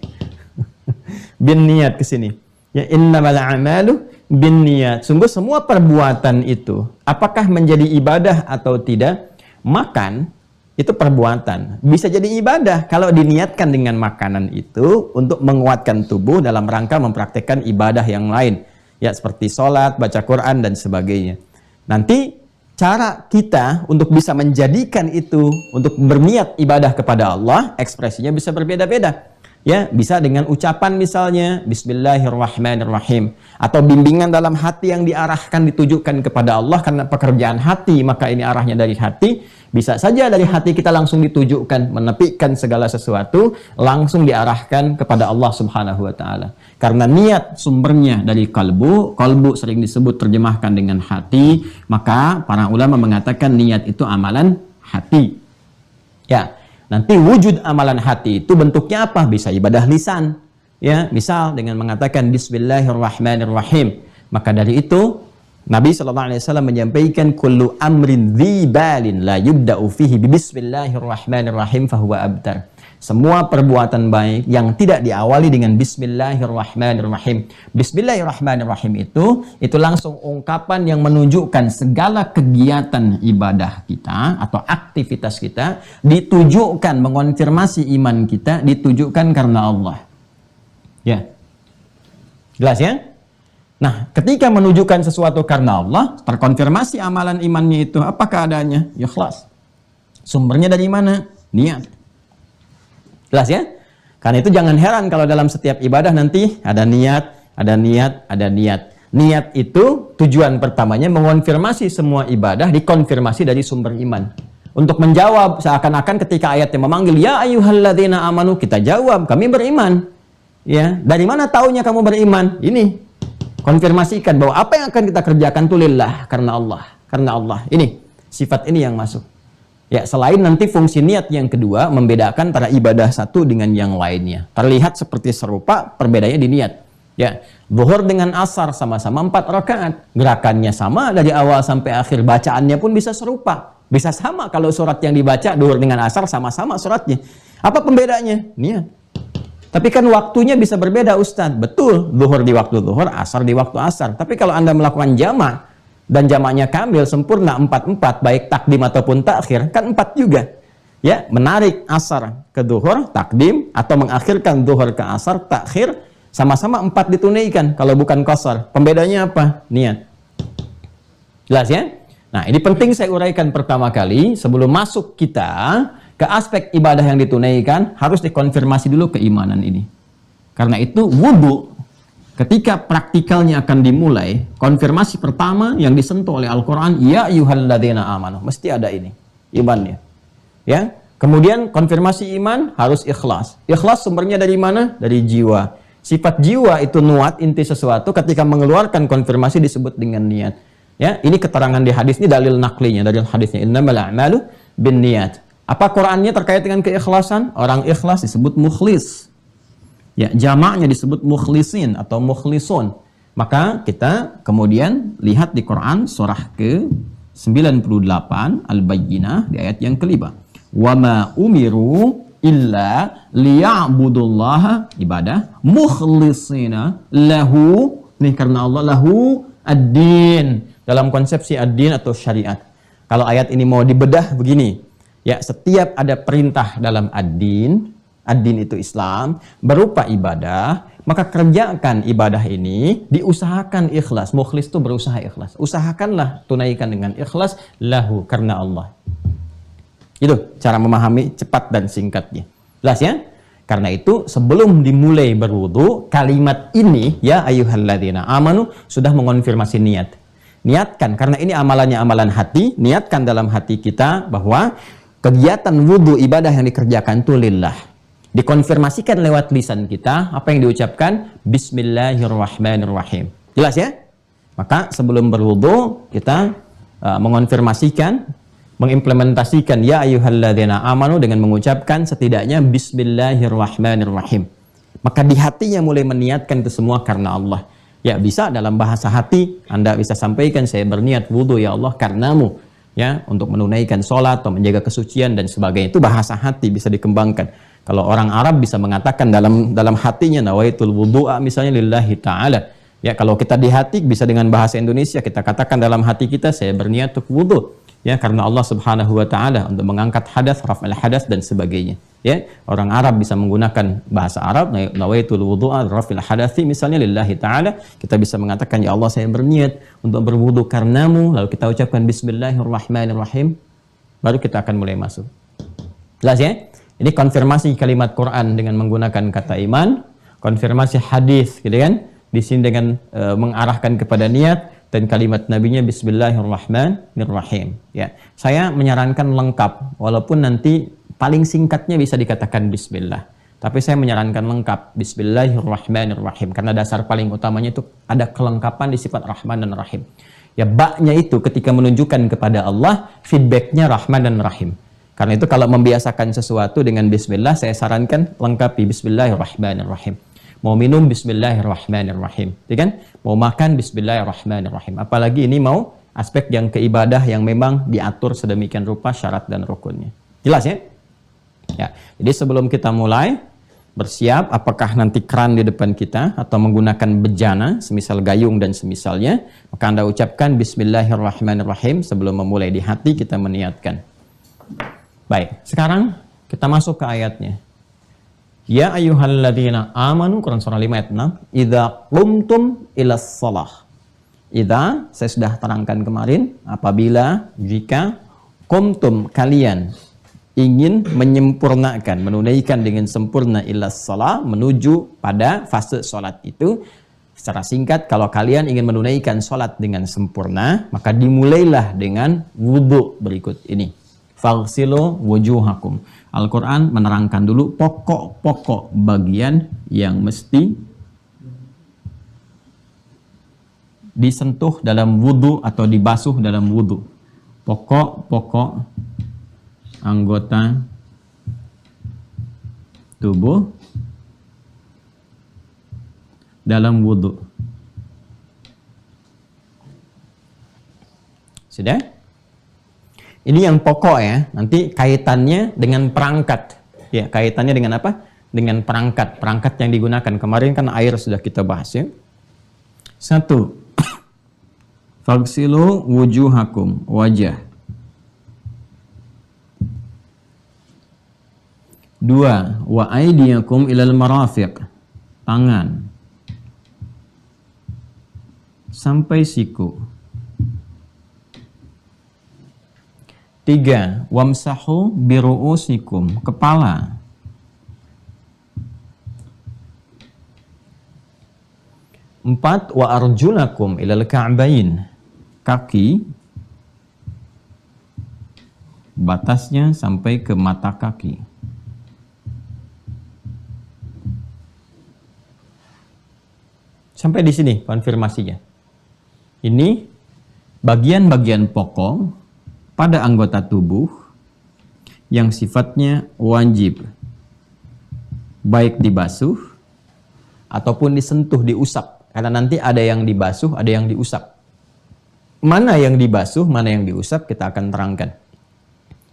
Bin niat ke sini. Ya, innamal a'malu bin niat. Sungguh semua perbuatan itu, apakah menjadi ibadah atau tidak? Makan itu perbuatan. Bisa jadi ibadah kalau diniatkan dengan makanan itu untuk menguatkan tubuh dalam rangka mempraktekkan ibadah yang lain. Ya, seperti sholat, baca Quran, dan sebagainya. Nanti cara kita untuk bisa menjadikan itu untuk berniat ibadah kepada Allah, ekspresinya bisa berbeda-beda. Ya, bisa dengan ucapan misalnya Bismillahirrahmanirrahim, atau bimbingan dalam hati yang diarahkan ditujukan kepada Allah karena pekerjaan hati, maka ini arahnya dari hati. Bisa saja dari hati kita langsung ditujukan, menepikan segala sesuatu, langsung diarahkan kepada Allah Subhanahu wa taala. Karena niat sumbernya dari kalbu, kalbu sering disebut terjemahkan dengan hati, maka para ulama mengatakan niat itu amalan hati. Ya. Nanti wujud amalan hati itu bentuknya apa? Bisa ibadah lisan. Ya, misal dengan mengatakan Bismillahirrahmanirrahim. Maka dari itu Nabi SAW menyampaikan kullu amrin dzibalin la yubda'u fihi bismillahirrahmanirrahim fahuwa abtar. Semua perbuatan baik yang tidak diawali dengan Bismillahirrahmanirrahim. Bismillahirrahmanirrahim itu langsung ungkapan yang menunjukkan segala kegiatan ibadah kita atau aktivitas kita ditujukan, mengonfirmasi iman kita ditujukan karena Allah. Ya. Jelas ya? Nah, ketika menunjukkan sesuatu karena Allah, terkonfirmasi amalan imannya itu apa keadaannya? Ikhlas. Sumbernya dari mana? Niat. Jelas ya? Karena itu jangan heran kalau dalam setiap ibadah nanti ada niat, ada niat, ada niat. Niat itu tujuan pertamanya mengonfirmasi semua ibadah, dikonfirmasi dari sumber iman. Untuk menjawab seakan-akan ketika ayatnya memanggil ya ayyuhalladzina amanu, kita jawab kami beriman. Ya, dari mana taunya kamu beriman? Ini konfirmasikan bahwa apa yang akan kita kerjakan itu lillah, karena Allah, karena Allah. Ini sifat ini yang masuk. Ya, selain nanti fungsi niat yang kedua membedakan antara ibadah satu dengan yang lainnya. Terlihat seperti serupa, perbedaannya di niat. Ya, zuhur dengan asar sama-sama 4 rakaat. Gerakannya sama dari awal sampai akhir, bacaannya pun bisa serupa. Bisa sama kalau surat yang dibaca zuhur dengan asar sama-sama suratnya. Apa pembedanya? Niat. Tapi kan waktunya bisa berbeda, Ustadz. Betul, zuhur di waktu zuhur, asar di waktu asar. Tapi kalau Anda melakukan jamak dan jamaknya kamil sempurna 4-4 baik takdim ataupun takhir, kan 4 juga. Ya, menarik asar ke zuhur takdim atau mengakhirkan zuhur ke asar takhir, sama-sama 4 ditunaikan kalau bukan qasar. Pembedanya apa? Niat. Jelas ya? Nah, ini penting saya uraikan pertama kali sebelum masuk kita ke aspek ibadah yang ditunaikan, harus dikonfirmasi dulu keimanan ini. Karena itu wudu ketika praktikalnya akan dimulai, konfirmasi pertama yang disentuh oleh Al-Quran, ya ayyuhalladzina amanu, mesti ada ini, imannya. Ya, kemudian konfirmasi iman harus ikhlas. Ikhlas sumbernya dari mana? Dari jiwa. Sifat jiwa itu nuat, inti sesuatu, ketika mengeluarkan konfirmasi disebut dengan niat. Ya, ini keterangan di hadis, ini dalil naklinya, dalil hadisnya, innamal a'malu bin niat. Apa Qurannya terkait dengan keikhlasan? Orang ikhlas disebut mukhlis. Ya, jamaknya disebut mukhlisin atau mukhlisun. Maka kita kemudian lihat di Quran surah ke-98 Al-Bayyinah di ayat yang kelima. Wa ma umiru illa liya'budullaha, ibadah, mukhlisina lahu, nih karena Allah, lahu ad-din, dalam konsepsi ad-din atau syariat. Kalau ayat ini mau dibedah begini, ya, setiap ada perintah dalam ad-din, ad-din itu Islam, berupa ibadah, maka kerjakan ibadah ini, diusahakan ikhlas. Mukhlis itu berusaha ikhlas. Usahakanlah tunaikan dengan ikhlas, lahu, karena Allah. Itu cara memahami cepat dan singkatnya. Jelas ya? Karena itu sebelum dimulai berwudu, kalimat ini ya ayyuhalladzina amanu sudah mengonfirmasi niat. Niatkan, karena ini amalannya amalan hati, niatkan dalam hati kita bahwa kegiatan wudu ibadah yang dikerjakan itu lillah. Dikonfirmasikan lewat lisan kita, apa yang diucapkan? Bismillahirrahmanirrahim. Jelas ya? Maka sebelum berwudu kita mengonfirmasikan, mengimplementasikan ya ayyuhalladzina amanu dengan mengucapkan setidaknya bismillahirrahmanirrahim. Maka di hatinya mulai meniatkan itu semua karena Allah. Ya, bisa dalam bahasa hati Anda bisa sampaikan, saya berniat wudu ya Allah karenamu, ya, untuk menunaikan sholat atau menjaga kesucian dan sebagainya. Itu bahasa hati, bisa dikembangkan. Kalau orang Arab bisa mengatakan dalam hatinya nawaitul wudu'a misalnya lillahi ta'ala. Ya, kalau kita di hati bisa dengan bahasa Indonesia kita katakan dalam hati kita saya berniat untuk wudu. Ya, karena Allah Subhanahu wa taala untuk mengangkat hadas, raf'al hadas dan sebagainya. Ya, orang Arab bisa menggunakan bahasa Arab nawaitul wudu'a raf'il hadathi misalnya lillahi taala. Kita bisa mengatakan ya Allah saya berniat untuk berwudu karenamu, lalu kita ucapkan bismillahirrahmanirrahim, baru kita akan mulai masuk. Jelas ya? Ini konfirmasi kalimat Quran dengan menggunakan kata iman, konfirmasi hadis gitu kan? Di sini dengan mengarahkan kepada niat, dan kalimat nabinya bismillahirrahmanirrahim. Ya, saya menyarankan lengkap, walaupun nanti paling singkatnya bisa dikatakan bismillah. Tapi saya menyarankan lengkap bismillahirrahmanirrahim karena dasar paling utamanya itu ada kelengkapan di sifat Rahman dan Rahim. Ya, baknya itu ketika menunjukkan kepada Allah, feedbacknya Rahman dan Rahim. Karena itu kalau membiasakan sesuatu dengan bismillah, saya sarankan lengkapi bismillahirrahmanirrahim. Mau minum bismillahirrahmanirrahim, ya kan? Mau makan bismillahirrahmanirrahim. Apalagi ini mau aspek yang keibadah yang memang diatur sedemikian rupa syarat dan rukunnya. Jelas ya? Ya. Jadi sebelum kita mulai bersiap, apakah nanti keran di depan kita atau menggunakan bejana, semisal gayung dan semisalnya, maka Anda ucapkan bismillahirrahmanirrahim sebelum memulai. Di hati kita meniatkan. Baik, sekarang kita masuk ke ayatnya. Ya ayyuhalladzina amanu, Quran surah 5 ayat 6, idza qumtum ilas shalah. Idza, saya sudah terangkan kemarin, apabila, jika qumtum kalian ingin menyempurnakan, menunaikan dengan sempurna ilas shalah, menuju pada fase salat itu. Secara singkat, kalau kalian ingin menunaikan salat dengan sempurna, maka dimulailah dengan wudu berikut ini. Faghsilu wujuhakum. Al-Quran menerangkan dulu pokok-pokok bagian yang mesti disentuh dalam wudu atau dibasuh dalam wudu. Pokok-pokok anggota tubuh dalam wudu. Sudah? Ini yang pokok ya, nanti kaitannya dengan perangkat. Ya, kaitannya dengan apa? Dengan perangkat. Perangkat yang digunakan. Kemarin kan air sudah kita bahas ya. 1. Faghsilu wujuhakum, wajah. 2. Wa aydiyakum ilal marafiq, tangan. Sampai siku. 3. Wamsahu biru'usikum, kepala. 4. Wa arjulakum ilal ka'bain, kaki. Batasnya sampai ke mata kaki. Sampai di sini konfirmasinya. Ini bagian-bagian pokok pada anggota tubuh yang sifatnya wajib, baik dibasuh ataupun disentuh, diusap. Karena nanti ada yang dibasuh, ada yang diusap. Mana yang dibasuh, mana yang diusap, kita akan terangkan.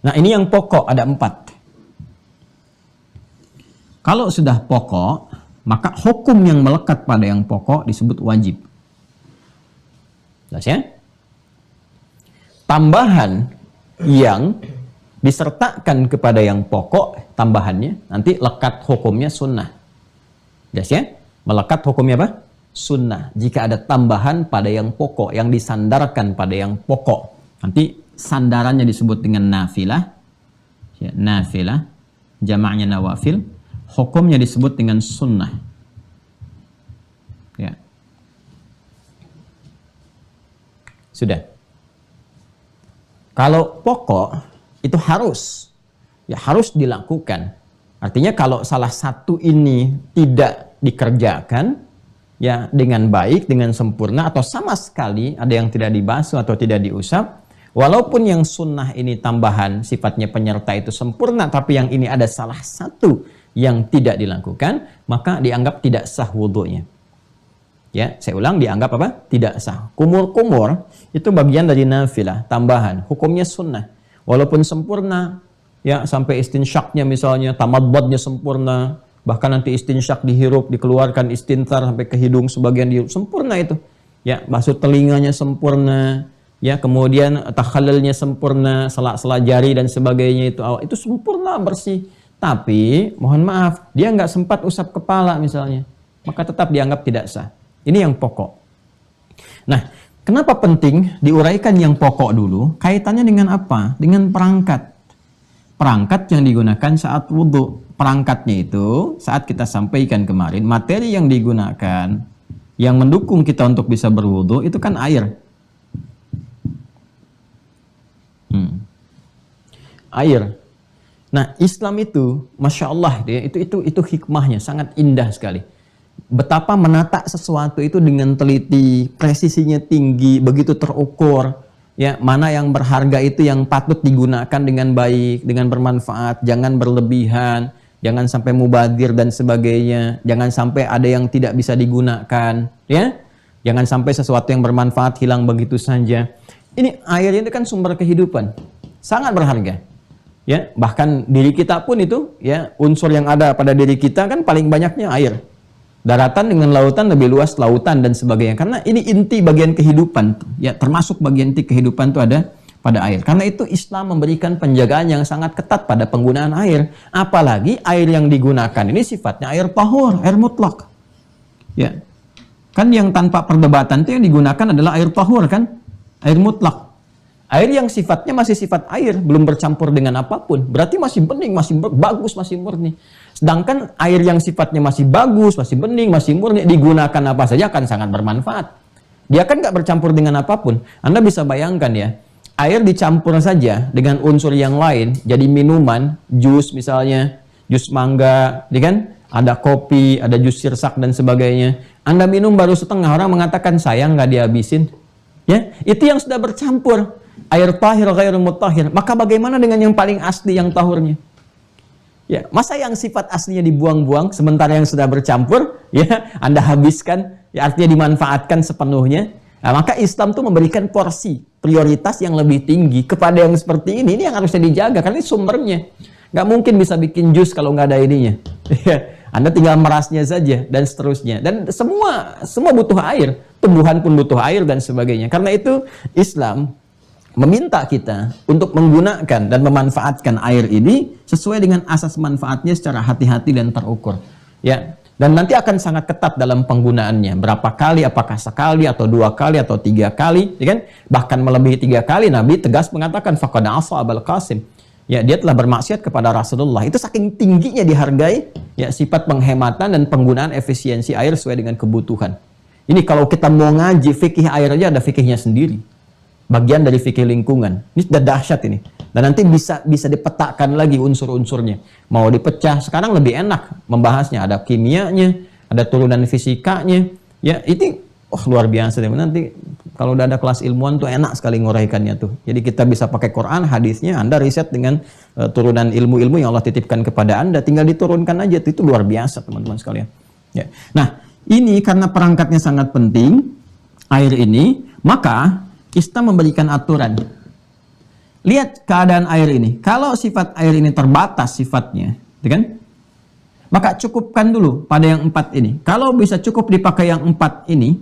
Nah, ini yang pokok, ada 4. Kalau sudah pokok, maka hukum yang melekat pada yang pokok disebut wajib. Jelas ya? Tambahan yang disertakan kepada yang pokok, tambahannya nanti lekat hukumnya sunnah. Jelas ya? Melekat hukumnya apa? Sunnah. Jika ada tambahan pada yang pokok, yang disandarkan pada yang pokok, nanti sandarannya disebut dengan nafilah. Ya, nafilah, jamaknya nawafil. hukumnya disebut dengan sunnah. Ya. Sudah. Kalau pokok itu harus dilakukan. Artinya kalau salah satu ini tidak dikerjakan ya dengan baik, dengan sempurna, atau sama sekali ada yang tidak dibasuh atau tidak diusap, walaupun yang sunnah ini tambahan sifatnya penyerta itu sempurna, tapi yang ini ada salah satu yang tidak dilakukan, maka dianggap tidak sah wudunya. Ya, saya ulang, dianggap apa? Tidak sah. Kumur-kumur itu bagian dari nafilah, tambahan. Hukumnya sunnah. Walaupun sempurna, ya sampai istinsyaknya misalnya, tamadbadnya sempurna, bahkan nanti istinsyak dihirup, dikeluarkan istintar sampai ke hidung sebagian dihirup, sempurna itu. Ya, basuh telinganya sempurna, ya kemudian takhalulnya sempurna, sela-sela jari dan sebagainya itu sempurna bersih. Tapi mohon maaf, dia nggak sempat usap kepala misalnya, maka tetap dianggap tidak sah. Ini yang pokok. Nah, kenapa penting diuraikan yang pokok dulu? Kaitannya dengan apa? Dengan perangkat. Perangkat yang digunakan saat wudhu. Perangkatnya itu saat kita sampaikan kemarin, materi yang digunakan yang mendukung kita untuk bisa berwudhu itu kan air. Air. Nah, Islam itu, masya Allah, itu hikmahnya sangat indah sekali. Betapa menata sesuatu itu dengan teliti, presisinya tinggi, begitu terukur. Ya, mana yang berharga itu yang patut digunakan dengan baik, dengan bermanfaat, jangan berlebihan, jangan sampai mubadir dan sebagainya, jangan sampai ada yang tidak bisa digunakan, ya. Jangan sampai sesuatu yang bermanfaat hilang begitu saja. Ini air ini kan sumber kehidupan, sangat berharga. Ya, bahkan diri kita pun itu, ya, unsur yang ada pada diri kita kan paling banyaknya air. Daratan dengan lautan lebih luas lautan dan sebagainya. Karena ini inti bagian kehidupan. Ya, termasuk bagian inti kehidupan itu ada pada air. Karena itu Islam memberikan penjagaan yang sangat ketat pada penggunaan air. Apalagi air yang digunakan ini sifatnya air tahur, air mutlak. Ya. Kan yang tanpa perdebatan itu yang digunakan adalah air tahur kan? Air mutlak. Air yang sifatnya masih sifat air, belum bercampur dengan apapun. Berarti masih bening, masih bagus, masih murni. Sedangkan air yang sifatnya masih bagus, masih bening, masih murni, digunakan apa saja akan sangat bermanfaat. Dia kan nggak bercampur dengan apapun. Anda bisa bayangkan ya, air dicampur saja dengan unsur yang lain, jadi minuman, jus misalnya, jus mangga, ya kan? Ada kopi, ada jus sirsak dan sebagainya. Anda minum baru setengah, orang mengatakan sayang nggak dihabisin. Ya, itu yang sudah bercampur. Air tahir ghairu mutahhir. Maka bagaimana dengan yang paling asli, yang tahurnya? Ya, masa yang sifat aslinya dibuang-buang sementara yang sudah bercampur ya Anda habiskan, ya artinya dimanfaatkan sepenuhnya. Nah, maka Islam tuh memberikan porsi prioritas yang lebih tinggi kepada yang seperti ini yang harusnya dijaga karena ini sumbernya. Nggak mungkin bisa bikin jus kalau nggak ada ininya. Anda tinggal merasnya saja dan seterusnya. Dan semua butuh air, tumbuhan pun butuh air dan sebagainya. Karena itu Islam meminta kita untuk menggunakan dan memanfaatkan air ini sesuai dengan asas manfaatnya secara hati-hati dan terukur. Ya, dan nanti akan sangat ketat dalam penggunaannya. Berapa kali, apakah sekali atau 2 kali atau 3 kali, ya kan? Bahkan melebihi 3 kali Nabi tegas mengatakan faqad asa Abul Qasim. Ya, dia telah bermaksiat kepada Rasulullah. Itu saking tingginya dihargai ya sifat penghematan dan penggunaan efisiensi air sesuai dengan kebutuhan. Ini kalau kita mau ngaji fikih air aja ada fikihnya sendiri. Bagian dari fikih lingkungan. Ini sudah dahsyat ini. Dan nanti bisa dipetakan lagi unsur-unsurnya. Mau dipecah, sekarang lebih enak membahasnya. Ada kimianya, ada turunan fisikanya. Ya, itu luar biasa. Nanti kalau udah ada kelas ilmuwan tuh enak sekali nguraikannya tuh. Jadi kita bisa pakai Quran, hadisnya, Anda riset dengan turunan ilmu-ilmu yang Allah titipkan kepada Anda. Tinggal diturunkan aja. Itu luar biasa teman-teman sekalian. Ya. Nah, ini karena perangkatnya sangat penting, air ini, maka Islam memberikan aturan. Lihat keadaan air ini. Kalau sifat air ini terbatas sifatnya, kan? Maka cukupkan dulu pada yang 4 ini. Kalau bisa cukup dipakai yang 4 ini,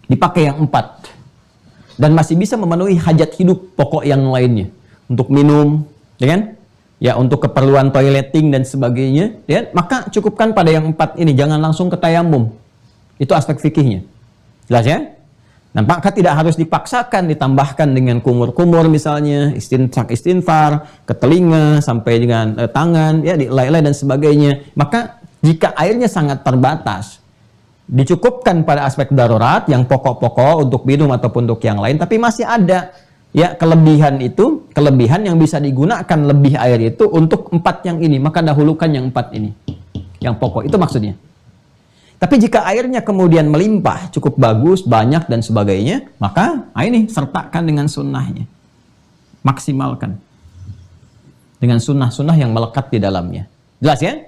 dipakai yang 4. Dan masih bisa memenuhi hajat hidup pokok yang lainnya. Untuk minum, ya kan? Ya, untuk keperluan toileting dan sebagainya, ya, maka cukupkan pada yang 4 ini. Jangan langsung ke tayamum. Itu aspek fikihnya. Jelas ya? Nampaknya tidak harus dipaksakan, ditambahkan dengan kumur-kumur misalnya, istinfar, ke telinga, sampai dengan tangan, ya, dilai-lai dan sebagainya. Maka jika airnya sangat terbatas, dicukupkan pada aspek darurat yang pokok-pokok untuk minum ataupun untuk yang lain, tapi masih ada ya kelebihan yang bisa digunakan lebih air itu untuk 4 yang ini, maka dahulukan yang 4 ini, yang pokok, itu maksudnya. Tapi jika airnya kemudian melimpah, cukup bagus, banyak dan sebagainya, maka ini sertakan dengan sunnahnya. Maksimalkan. Dengan sunnah-sunnah yang melekat di dalamnya. Jelas ya?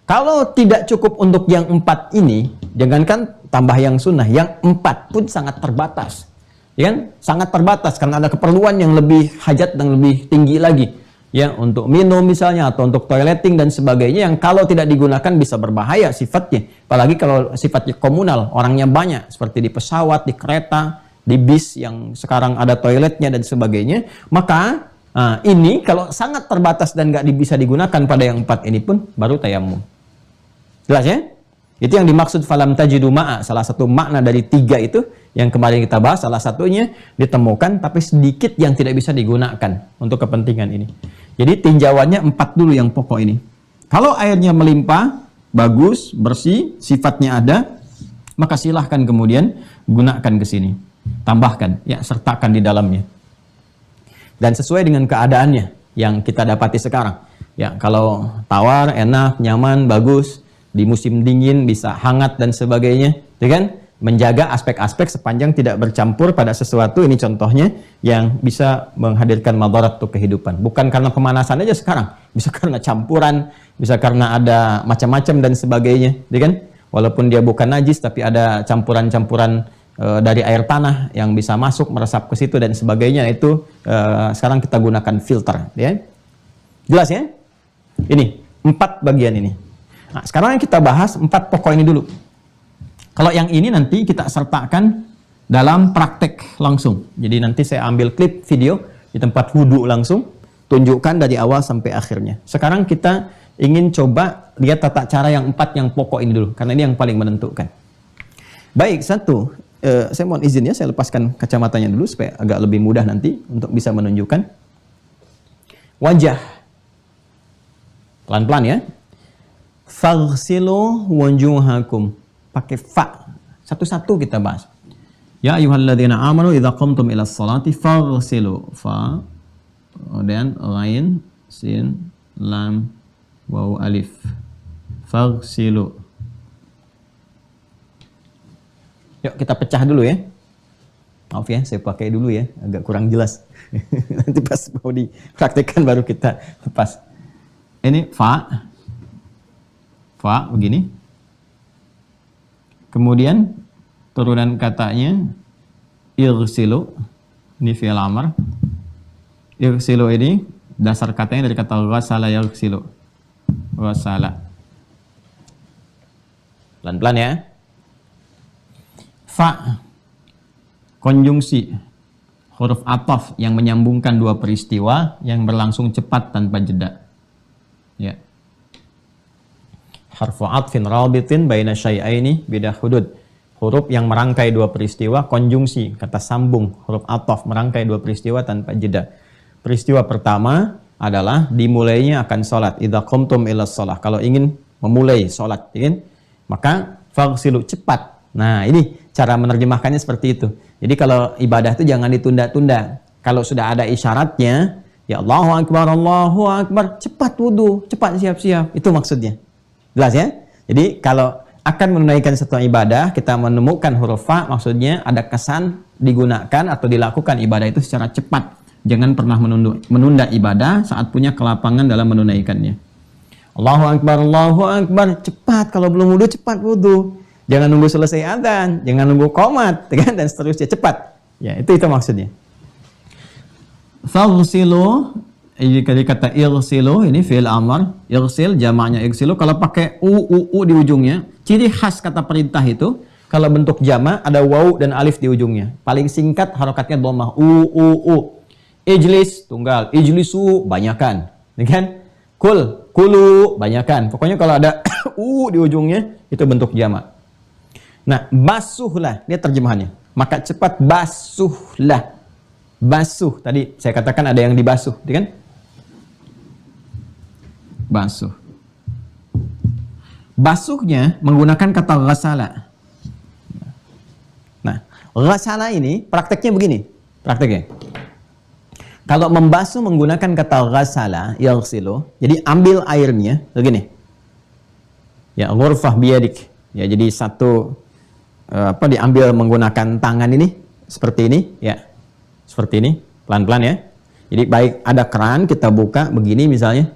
Kalau tidak cukup untuk yang 4 ini, jangankan tambah yang sunnah, yang 4 pun sangat terbatas. Ya kan? Sangat terbatas karena ada keperluan yang lebih hajat dan lebih tinggi lagi. Ya, untuk minum misalnya atau untuk toileting dan sebagainya yang kalau tidak digunakan bisa berbahaya sifatnya. Apalagi kalau sifatnya komunal, orangnya banyak seperti di pesawat, di kereta, di bis yang sekarang ada toiletnya dan sebagainya. Maka ini kalau sangat terbatas dan nggak bisa digunakan pada yang 4 ini pun baru tayamum. Jelas ya? Itu yang dimaksud falam tajidu ma'a. Salah satu makna dari 3 itu yang kemarin kita bahas, salah satunya ditemukan tapi sedikit yang tidak bisa digunakan untuk kepentingan ini. Jadi tinjauannya 4 dulu yang pokok ini. Kalau airnya melimpah, bagus, bersih, sifatnya ada, maka silahkan kemudian gunakan ke sini. Tambahkan, ya, sertakan di dalamnya. Dan sesuai dengan keadaannya yang kita dapati sekarang. Ya, kalau tawar, enak, nyaman, bagus, di musim dingin bisa hangat dan sebagainya, ya kan? Menjaga aspek-aspek sepanjang tidak bercampur pada sesuatu, ini contohnya yang bisa menghadirkan madarat untuk kehidupan. Bukan karena pemanasan aja sekarang, bisa karena campuran, bisa karena ada macam-macam dan sebagainya, ya kan? Walaupun dia bukan najis tapi ada campuran-campuran dari air tanah yang bisa masuk meresap ke situ dan sebagainya, itu sekarang kita gunakan filter, ya. Jelas ya? Ini 4 bagian ini. Nah, sekarang kita bahas 4 pokok ini dulu. Kalau yang ini nanti kita sertakan dalam praktek langsung. Jadi nanti saya ambil klip video di tempat wudhu langsung, tunjukkan dari awal sampai akhirnya. Sekarang kita ingin coba lihat tata cara yang 4 yang pokok ini dulu, karena ini yang paling menentukan. Baik, satu, saya mohon izin ya, saya lepaskan kacamatanya dulu supaya agak lebih mudah nanti untuk bisa menunjukkan. Wajah. Pelan-pelan ya. Faghsilu wujuhakum. Pakai fa. Satu-satu kita bahas. Ya ayyuhalladzina amanu idza qumtum ilas salati faghsilu. Fa, kemudian ghain, sin, lam, waw, alif. Faghsilu. Yuk kita pecah dulu ya. Maaf ya, saya pakai dulu ya, agak kurang jelas. Nanti pas mau dipraktekkan baru kita lepas. Ini fa. Fa begini. Kemudian turunan katanya irsilu, ini fi'il amr. Irsilu ini dasar katanya dari kata ghasala yarsilu. Ghasala. Pelan-pelan ya. Fa, konjungsi, huruf ataf yang menyambungkan 2 peristiwa yang berlangsung cepat tanpa jeda. Ya. Harfu atfin rabitin baina syai'aini bidah hudud. Huruf yang merangkai 2 peristiwa, konjungsi, kata sambung, huruf ataf merangkai 2 peristiwa tanpa jeda. Peristiwa pertama adalah dimulainya akan sholat. Idza qumtum ilas shalah. Kalau ingin memulai sholat, ya kan? Maka faghsilu, cepat. Nah, ini cara menerjemahkannya seperti itu. Jadi kalau ibadah itu jangan ditunda-tunda. Kalau sudah ada isyaratnya, ya Allahu Akbar, cepat wudu, cepat siap-siap. Itu maksudnya. Jelas ya? Jadi kalau akan menunaikan satu ibadah, kita menemukan huruf fa, maksudnya ada kesan digunakan atau dilakukan ibadah itu secara cepat. Jangan pernah menunda ibadah saat punya kelapangan dalam menunaikannya. Allahu Akbar, cepat. Kalau belum wudu, cepat wudu. Jangan nunggu selesai adzan, jangan nunggu qomat, kan? Dan seterusnya, cepat. Ya, itu maksudnya. Faghsilu, jadi kata irsilu ini fi'il amr, irsil jamaknya irsilu. Kalau pakai u di ujungnya, ciri khas kata perintah itu kalau bentuk jamak ada waw dan alif di ujungnya. Paling singkat harokatnya dhammah u. Ijlis tunggal, ijlisu banyakan, kan? Kulu banyakan. Pokoknya kalau ada u di ujungnya itu bentuk jamak. Nah, basuhlah, lihat terjemahannya. maka cepat basuhlah. Basuh, tadi saya katakan ada yang dibasuh, kan? Basuh. Basuhnya menggunakan kata ghasala. Nah, ghasala ini prakteknya begini. Prakteknya. Kalau membasuh menggunakan kata ghasala, yaghsilu, jadi ambil airnya, begini. Ya, ghurfah biyadik. Ya, jadi satu diambil menggunakan tangan ini seperti ini, ya. Seperti ini, pelan-pelan ya. Jadi baik ada keran kita buka begini misalnya.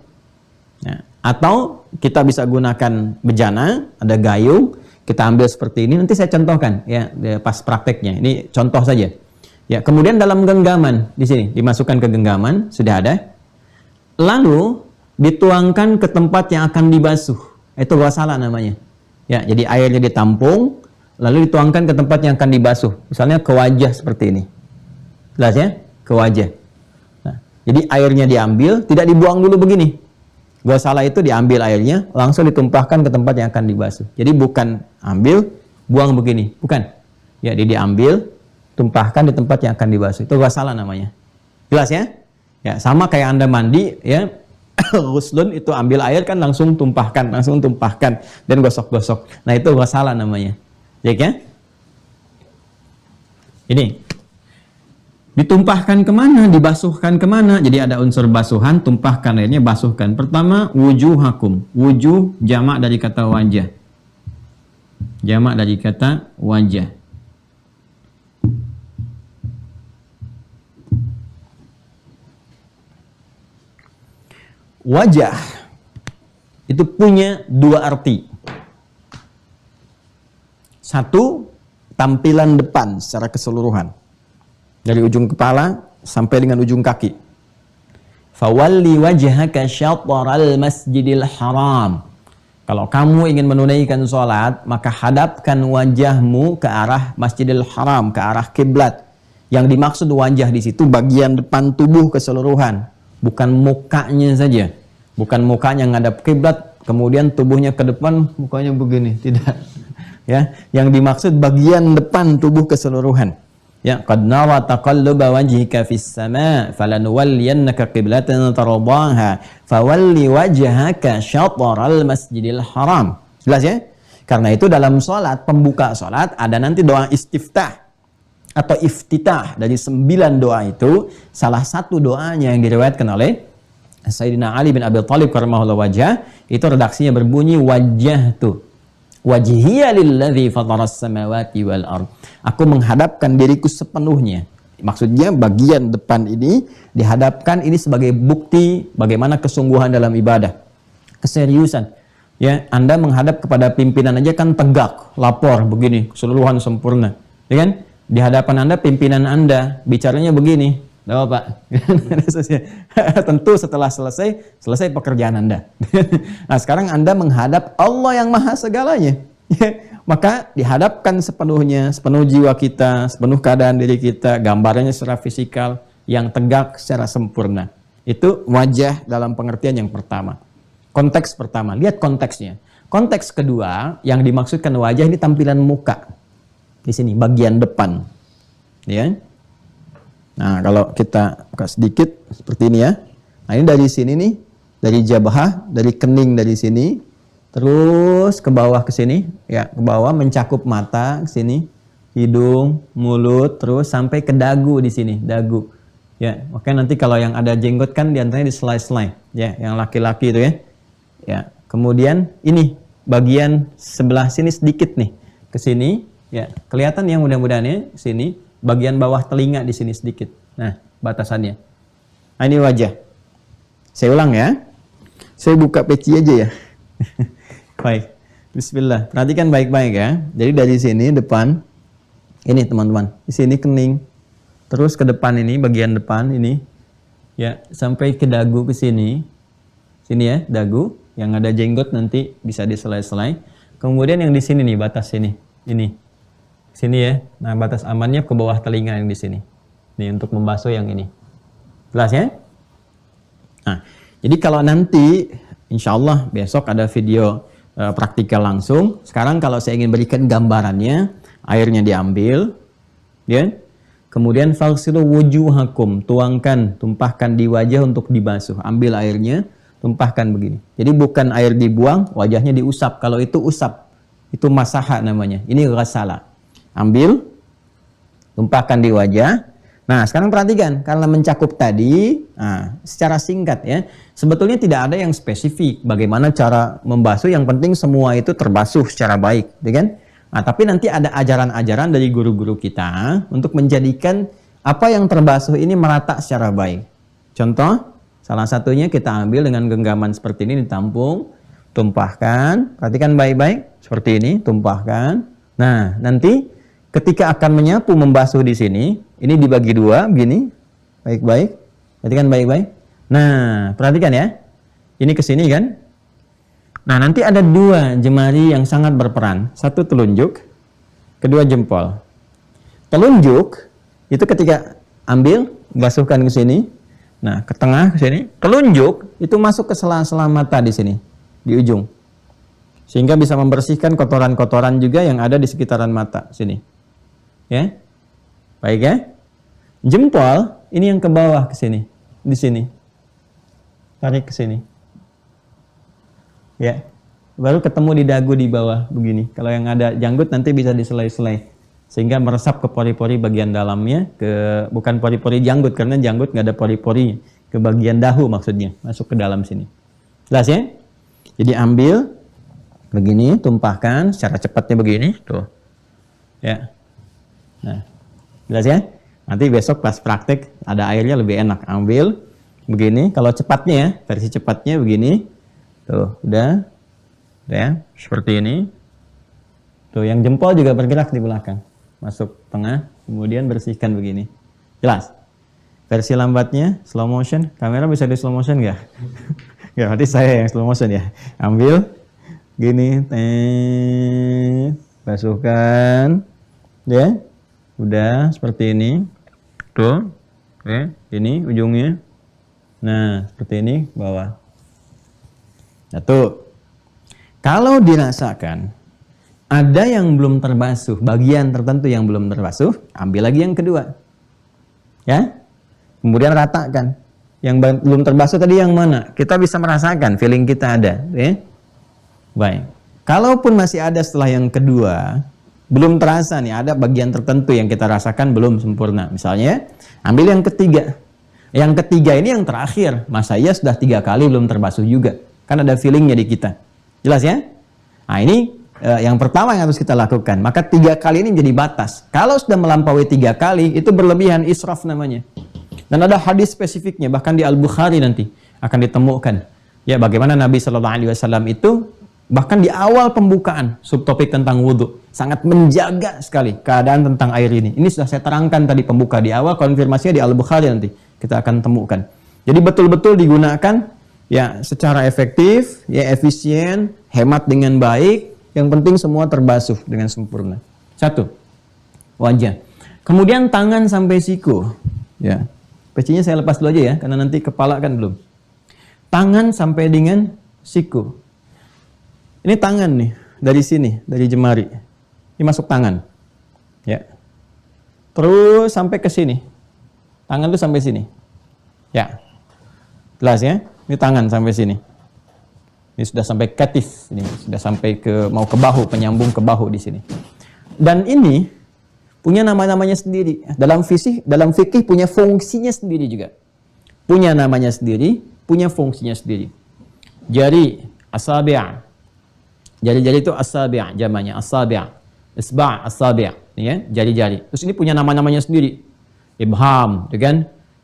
Ya. Atau kita bisa gunakan bejana, ada gayung, kita ambil seperti ini. Nanti saya contohkan ya pas prakteknya. Ini contoh saja. Ya, kemudian dalam genggaman di sini dimasukkan ke genggaman, sudah ada. Lalu dituangkan ke tempat yang akan dibasuh. Itu ghasala namanya. Ya, jadi airnya ditampung, lalu dituangkan ke tempat yang akan dibasuh. Misalnya ke wajah seperti ini. Jelas ya? Ke wajah. Nah, jadi airnya diambil, tidak dibuang dulu begini. Ghasala itu diambil airnya, langsung ditumpahkan ke tempat yang akan dibasuh. Jadi bukan ambil, buang begini. Bukan. Ya, jadi diambil, tumpahkan di tempat yang akan dibasuh. Itu ghasala namanya. Jelas ya? Ya, sama kayak Anda mandi, ya. Ghuslun itu ambil air kan langsung tumpahkan dan gosok-gosok. Nah, itu ghasala namanya. Ya kan? Ini ditumpahkan kemana, dibasuhkan kemana. Jadi ada unsur basuhan, tumpahkan airnya, basuhkan. Pertama, wujuhakum. Wujuh jamak dari kata wajah. Jamak dari kata wajah. Wajah itu punya dua arti. Satu, tampilan depan secara keseluruhan. Dari ujung kepala sampai dengan ujung kaki. Fawalli wajhaka syatral masjidil haram. Kalau kamu ingin menunaikan sholat, maka hadapkan wajahmu ke arah Masjidil Haram, ke arah kiblat. Yang dimaksud wajah di situ bagian depan tubuh keseluruhan, bukan mukanya saja. Bukan mukanya ngadap kiblat, kemudian tubuhnya ke depan, mukanya begini, tidak. Ya, yang dimaksud bagian depan tubuh keseluruhan. Ya, qad nara taqalluba wajhika fis sama' falanuwalliyannaka qiblatan tardaha fawalli wajhaka syatral masjidil haram. Jelas ya? Karena itu dalam salat, pembuka salat ada nanti doa istiftah atau iftitah. Dari 9 doa itu, salah satu doanya yang diriwayatkan oleh Sayyidina Ali bin Abi Thalib karramahullah wajah, itu redaksinya berbunyi wajjahtu wajhiya lilladzi fataras samawati wal ard. Aku menghadapkan diriku sepenuhnya. Maksudnya bagian depan ini dihadapkan, ini sebagai bukti bagaimana kesungguhan dalam ibadah. Keseriusan. Ya, Anda menghadap kepada pimpinan aja kan tegak, lapor begini, keseluruhan sempurna. Ya kan? Di hadapan Anda, pimpinan Anda bicaranya begini. Tahu Pak? Tentu setelah selesai pekerjaan Anda. Nah, sekarang Anda menghadap Allah yang maha segalanya. Maka dihadapkan sepenuhnya, sepenuh jiwa kita, sepenuh keadaan diri kita, gambarnya secara fisikal, yang tegak secara sempurna. Itu wajah dalam pengertian yang pertama. Konteks pertama, lihat konteksnya. Konteks kedua, yang dimaksudkan wajah ini tampilan muka. Di sini, bagian depan. Ya. Nah, kalau kita buka sedikit seperti ini ya. Nah, ini dari sini nih, dari jabhah, dari kening dari sini, terus ke bawah ke sini, ya, ke bawah mencakup mata ke sini, hidung, mulut, terus sampai ke dagu di sini, dagu. Ya, makanya nanti kalau yang ada jenggot kan diantaranya di selai-selai, ya, yang laki-laki itu ya. Ya, kemudian ini bagian sebelah sini sedikit nih, ke sini, ya, kelihatan yang mudah-mudahannya sini. Bagian bawah telinga di sini sedikit. Nah, batasannya. Nah, ini wajah. Saya ulang ya. Saya buka peci aja ya. Baik. Bismillah. Perhatikan baik-baik ya. Jadi dari sini depan. Ini teman-teman. Di sini kening. Terus ke depan ini, bagian depan ini. Ya, sampai ke dagu ke sini. Sini ya, dagu. Yang ada jenggot nanti bisa diselai-selai. Kemudian yang di sini nih, batas sini. Ini. Sini ya. Nah, batas amannya ke bawah telinga yang di sini. Nih untuk membasuh yang ini. Jelas ya? Nah, jadi kalau nanti insya Allah besok ada video praktikal langsung. Sekarang kalau saya ingin berikan gambarannya, airnya diambil, Ya. Kemudian faghsilu wujuhakum, tumpahkan di wajah untuk dibasuh. Ambil airnya, tumpahkan begini. Jadi bukan air dibuang, wajahnya diusap. Kalau itu usap, itu masaha namanya. Ini ghasala. Ambil, tumpahkan di wajah. Nah, sekarang perhatikan, karena mencakup tadi, secara singkat ya, sebetulnya tidak ada yang spesifik bagaimana cara membasuh, yang penting semua itu terbasuh secara baik, ya kan? Nah, tapi nanti ada ajaran-ajaran dari guru-guru kita untuk menjadikan apa yang terbasuh ini merata secara baik. Contoh, salah satunya kita ambil dengan genggaman seperti ini, ditampung, tumpahkan, perhatikan baik-baik, seperti ini, tumpahkan. Nah, nanti ketika akan menyapu membasuh di sini, ini dibagi dua, begini, baik-baik, perhatikan baik-baik. Nah, perhatikan ya, ini ke sini kan. Nah, nanti ada dua jemari yang sangat berperan. Satu telunjuk, kedua jempol. Telunjuk itu ketika ambil, basuhkan ke sini. Nah, ke tengah ke sini. Telunjuk itu masuk ke sela-sela mata di sini, di ujung. Sehingga bisa membersihkan kotoran-kotoran juga yang ada di sekitaran mata sini. Ya. Baik ya. Jempol ini yang ke bawah ke sini, di sini. Tarik ke sini. Ya, baru ketemu di dagu di bawah begini. Kalau yang ada janggut nanti bisa diselai-selai sehingga meresap ke pori-pori bagian dalamnya, bukan pori-pori janggut karena janggut nggak ada pori-pori, ke bagian dahu maksudnya, masuk ke dalam sini. Jelas ya? Jadi ambil begini, tumpahkan secara cepatnya begini, tuh. Ya. Nah, jelas ya? Nanti besok pas praktek ada airnya lebih enak. Ambil begini, kalau cepatnya ya, versi cepatnya begini. Tuh, udah ya, seperti ini. Tuh, yang jempol juga bergerak di belakang. Masuk tengah, kemudian bersihkan begini. Jelas? Versi lambatnya, slow motion. Kamera bisa di slow motion nggak? Nggak, berarti saya yang slow motion ya. Ambil, gini, basuhkan. Ya, udah seperti ini. Tuh, oke, ini ujungnya. Nah, seperti ini, bawah. Satu, kalau dirasakan ada yang belum terbasuh, bagian tertentu yang belum terbasuh, ambil lagi yang kedua. Ya, kemudian ratakan. Yang belum terbasuh tadi yang mana? Kita bisa merasakan, feeling kita ada. Ya? Baik. Kalaupun masih ada setelah yang kedua, belum terasa nih, ada bagian tertentu yang kita rasakan belum sempurna. Misalnya, ambil yang ketiga. Yang ketiga ini yang terakhir. Masa iya sudah 3 kali belum terbasuh juga. Kan ada feelingnya di kita. Jelas ya? Nah, ini yang pertama yang harus kita lakukan. Maka 3 kali ini menjadi batas. Kalau sudah melampaui 3 kali, itu berlebihan, israf namanya. Dan ada hadis spesifiknya, bahkan di Al-Bukhari nanti akan ditemukan. Ya, bagaimana Nabi SAW itu, bahkan di awal pembukaan subtopik tentang wudhu, sangat menjaga sekali keadaan tentang air ini. Ini sudah saya terangkan tadi pembuka di awal, konfirmasinya di Al-Bukhari nanti kita akan temukan. Jadi betul-betul digunakan ya secara efektif, ya efisien, hemat dengan baik, yang penting semua terbasuh dengan sempurna. Satu, wajah. Kemudian tangan sampai siku. Ya, pecinya saya lepas dulu aja ya, karena nanti kepala kan belum. Tangan sampai dengan siku. Ini tangan nih, dari sini, dari jemari. Ini masuk tangan. Ya. Terus sampai ke sini. Tangan tuh sampai sini. Ya. Jelas ya? Ini tangan sampai sini. Ini sudah sampai katif, ini sudah sampai ke mau ke bahu, penyambung ke bahu di sini. Dan ini punya nama-namanya sendiri. Dalam fikih punya fungsinya sendiri juga. Punya namanya sendiri, punya fungsinya sendiri. Jari, asabi'. Jari-jari itu asabi', jamanya asabi'. Isba' asabi', ya, jari-jari. Terus ini punya nama-namanya sendiri. Ibham, gitu kan?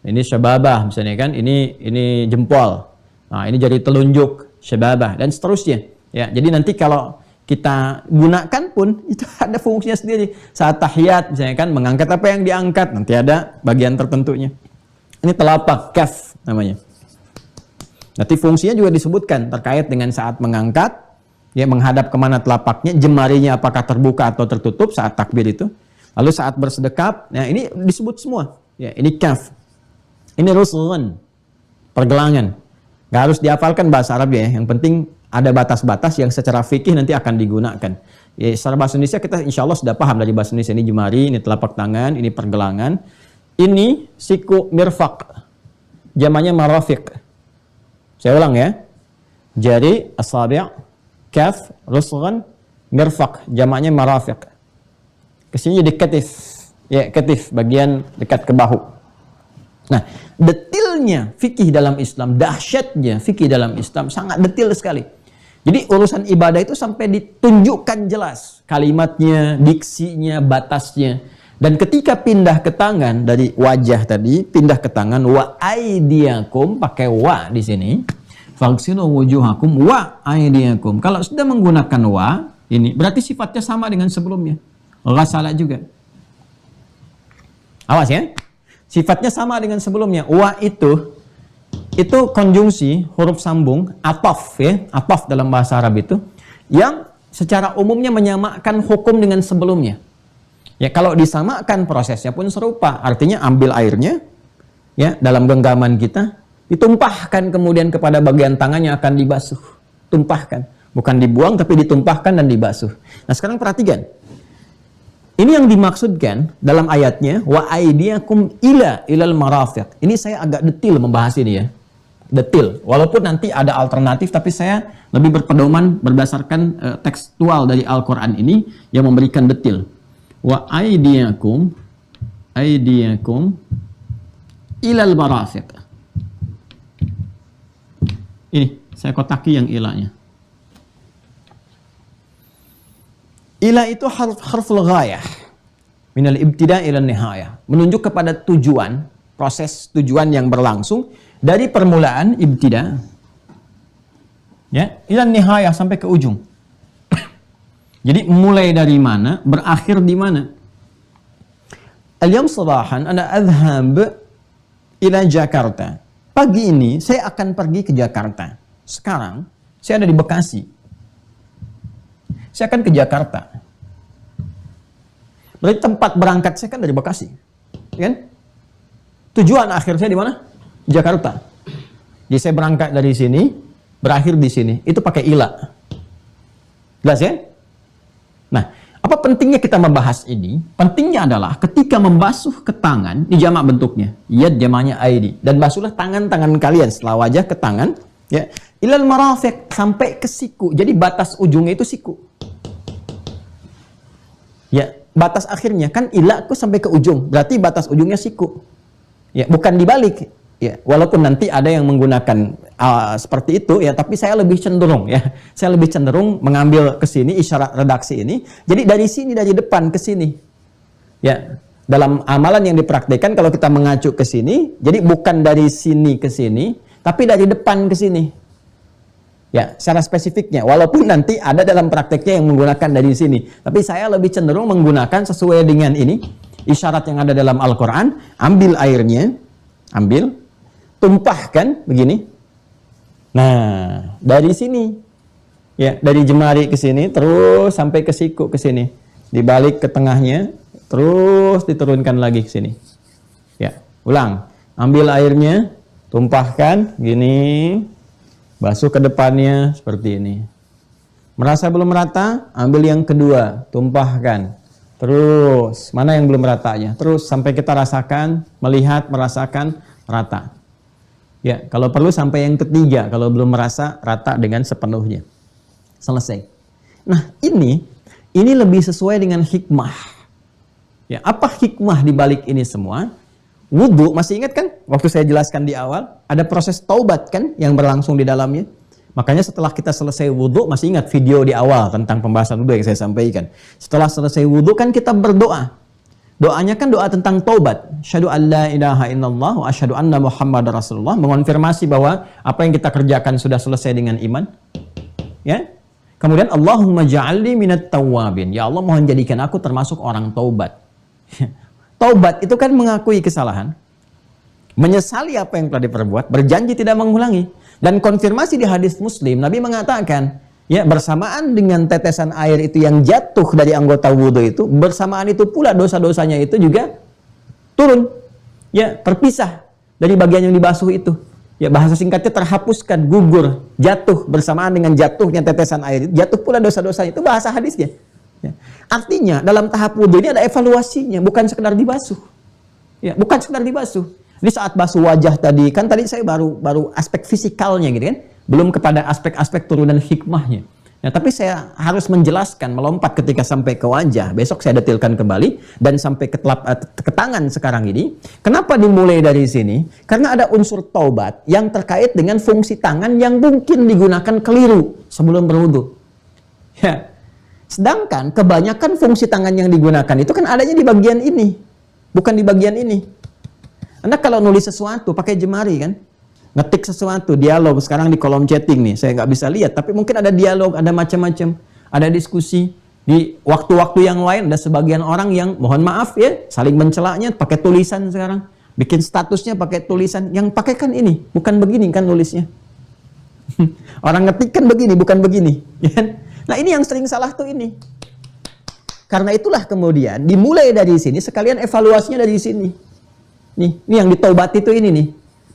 Ini syababah misalnya kan, ini jempol. Nah, ini jari telunjuk, syababah dan seterusnya. Ya, jadi nanti kalau kita gunakan pun itu ada fungsinya sendiri. Saat tahiyat misalnya kan mengangkat apa yang diangkat, nanti ada bagian tertentunya. Ini telapak, kaf namanya. Nanti fungsinya juga disebutkan terkait dengan saat mengangkat, ya menghadap kemana telapaknya, jemarinya apakah terbuka atau tertutup saat takbir itu. Lalu saat bersedekap, nah ini disebut semua. Ya, ini kaf. Ini rusun, pergelangan. Gak harus dihafalkan bahasa Arab ya. Yang penting ada batas-batas yang secara fikih nanti akan digunakan. Ya, secara bahasa Indonesia kita insya Allah sudah paham dari bahasa Indonesia. Ini jemari, ini telapak tangan, ini pergelangan. Ini siku mirfaq. Jamannya marafiq. Saya ulang ya. Jari, asabi', kaf, rusghan, mirfaq. Jamannya marafiq. Kesini jadi ketif. Ya, ketif, bagian dekat ke bahu. Nah, detilnya fikih dalam Islam, dahsyatnya fikih dalam Islam sangat detil sekali. Jadi urusan ibadah itu sampai ditunjukkan jelas kalimatnya, diksinya, batasnya. Dan ketika pindah ke tangan dari wajah tadi, pindah ke tangan wa aidiakum, pakai wa di sini. Faghsilu wujuhakum wa aidiakum. Kalau sudah menggunakan wa, ini berarti sifatnya sama dengan sebelumnya. Ghasala juga. Awas ya. Sifatnya sama dengan sebelumnya. Wa itu konjungsi huruf sambung ataf ya, ataf dalam bahasa Arab itu yang secara umumnya menyamakan hukum dengan sebelumnya. Ya, kalau disamakan prosesnya pun serupa. Artinya ambil airnya ya dalam genggaman kita, ditumpahkan kemudian kepada bagian tangannya akan dibasuh. Tumpahkan, bukan dibuang tapi ditumpahkan dan dibasuh. Nah, sekarang perhatikan. Ini yang dimaksudkan dalam ayatnya wa aidiakum ilal marafiq. Ini saya agak detil membahas ini ya. Detil. Walaupun nanti ada alternatif tapi saya lebih berpedoman berdasarkan tekstual dari Al-Qur'an ini yang memberikan detil. Wa aidiakum ilal marafiq. Ini saya kotaki yang ilanya. Ila itu harful ghayah minal ibtida ila nihayah, menunjuk kepada tujuan, proses tujuan yang berlangsung dari permulaan ibtida ya ila nihayah sampai ke ujung. Jadi mulai dari mana, berakhir di mana. Al-yawm sabahan ana adhhab ila Jakarta. Pagi ini saya akan pergi ke Jakarta. Sekarang saya ada di Bekasi. Saya akan ke Jakarta. Berarti tempat berangkat saya kan dari Bekasi. Kan? Tujuan akhir saya di mana? Jakarta. Jadi saya berangkat dari sini, berakhir di sini. Itu pakai ila. Jelas ya? Nah, apa pentingnya kita membahas ini? Pentingnya adalah ketika membasuh ke tangan, ini jamak bentuknya. Yad jamaknya aidi. Dan basuhlah tangan-tangan kalian setelah wajah ke tangan. Ya. Ilal marafiq, sampai ke siku. Jadi batas ujungnya itu siku. Ya, batas akhirnya kan ilaku sampai ke ujung, berarti batas ujungnya siku. Ya, bukan dibalik. Ya, walaupun nanti ada yang menggunakan seperti itu ya, tapi saya lebih cenderung ya. Saya lebih cenderung mengambil ke sini isyarat redaksi ini. Jadi dari sini, dari depan ke sini. Ya, dalam amalan yang dipraktikkan kalau kita mengacu ke sini, jadi bukan dari sini ke sini, tapi dari depan ke sini. Ya, secara spesifiknya. Walaupun nanti ada dalam prakteknya yang menggunakan dari sini. Tapi saya lebih cenderung menggunakan sesuai dengan ini. Isyarat yang ada dalam Al-Quran. Ambil airnya. Ambil. Tumpahkan. Begini. Nah, dari sini. Ya, dari jemari ke sini. Terus sampai ke siku ke sini. Dibalik ke tengahnya. Terus diturunkan lagi ke sini. Ya, ulang. Ambil airnya. Tumpahkan. Gini. Basuh ke depannya seperti ini. Merasa belum rata? Ambil yang kedua, tumpahkan. Terus, mana yang belum ratanya? Terus sampai kita rasakan, melihat, merasakan rata. Ya, kalau perlu sampai yang ketiga, kalau belum merasa rata dengan sepenuhnya. Selesai. Nah, ini lebih sesuai dengan hikmah. Ya, apa hikmah di balik ini semua? Wudhu, masih ingat kan? Waktu saya jelaskan di awal, ada proses taubat kan yang berlangsung di dalamnya. Makanya setelah kita selesai wudhu, masih ingat video di awal tentang pembahasan wudhu yang saya sampaikan. Setelah selesai wudhu kan kita berdoa. Doanya kan doa tentang taubat. Asyhadu an la ilaha illallah wa asyhadu anna Muhammadar Rasulullah. Mengonfirmasi bahwa apa yang kita kerjakan sudah selesai dengan iman. Ya. Kemudian Allahumma ja'alni minat tawwabin. Ya Allah, mohon jadikan aku termasuk orang taubat. Taubat itu kan mengakui kesalahan, menyesali apa yang telah diperbuat, berjanji tidak mengulangi. Dan konfirmasi di hadis Muslim, Nabi mengatakan, ya bersamaan dengan tetesan air itu yang jatuh dari anggota wudhu itu, bersamaan itu pula dosa-dosanya itu juga turun, ya terpisah dari bagian yang dibasuh itu. Ya bahasa singkatnya terhapuskan, gugur, jatuh bersamaan dengan jatuhnya tetesan air itu, jatuh pula dosa-dosanya. Itu bahasa hadisnya. Ya. Artinya dalam tahap wudhu ini ada evaluasinya, bukan sekedar dibasuh. Ya, bukan sekedar dibasuh. Di saat basuh wajah tadi, kan tadi saya baru aspek fisikalnya gitu kan, belum kepada aspek-aspek turunan hikmahnya. Nah, tapi saya harus menjelaskan, melompat ketika sampai ke wajah. Besok saya detilkan kembali dan sampai ke tangan sekarang ini. Kenapa dimulai dari sini? Karena ada unsur taubat yang terkait dengan fungsi tangan yang mungkin digunakan keliru sebelum berwudu. Ya. Sedangkan kebanyakan fungsi tangan yang digunakan itu kan adanya di bagian ini, bukan di bagian ini. Anda kalau nulis sesuatu pakai jemari kan, ngetik sesuatu, dialog, sekarang di kolom chatting nih, saya nggak bisa lihat, tapi mungkin ada dialog, ada macam-macam, ada diskusi. Di waktu-waktu yang lain ada sebagian orang yang, mohon maaf ya, saling mencelaknya pakai tulisan sekarang, bikin statusnya pakai tulisan, yang pakai kan ini, bukan begini kan nulisnya. Orang ngetik kan begini, bukan begini. Ya. Nah ini yang sering salah tuh ini. Karena itulah kemudian dimulai dari sini, sekalian evaluasinya dari sini. Nih, ini yang ditaubati itu ini nih.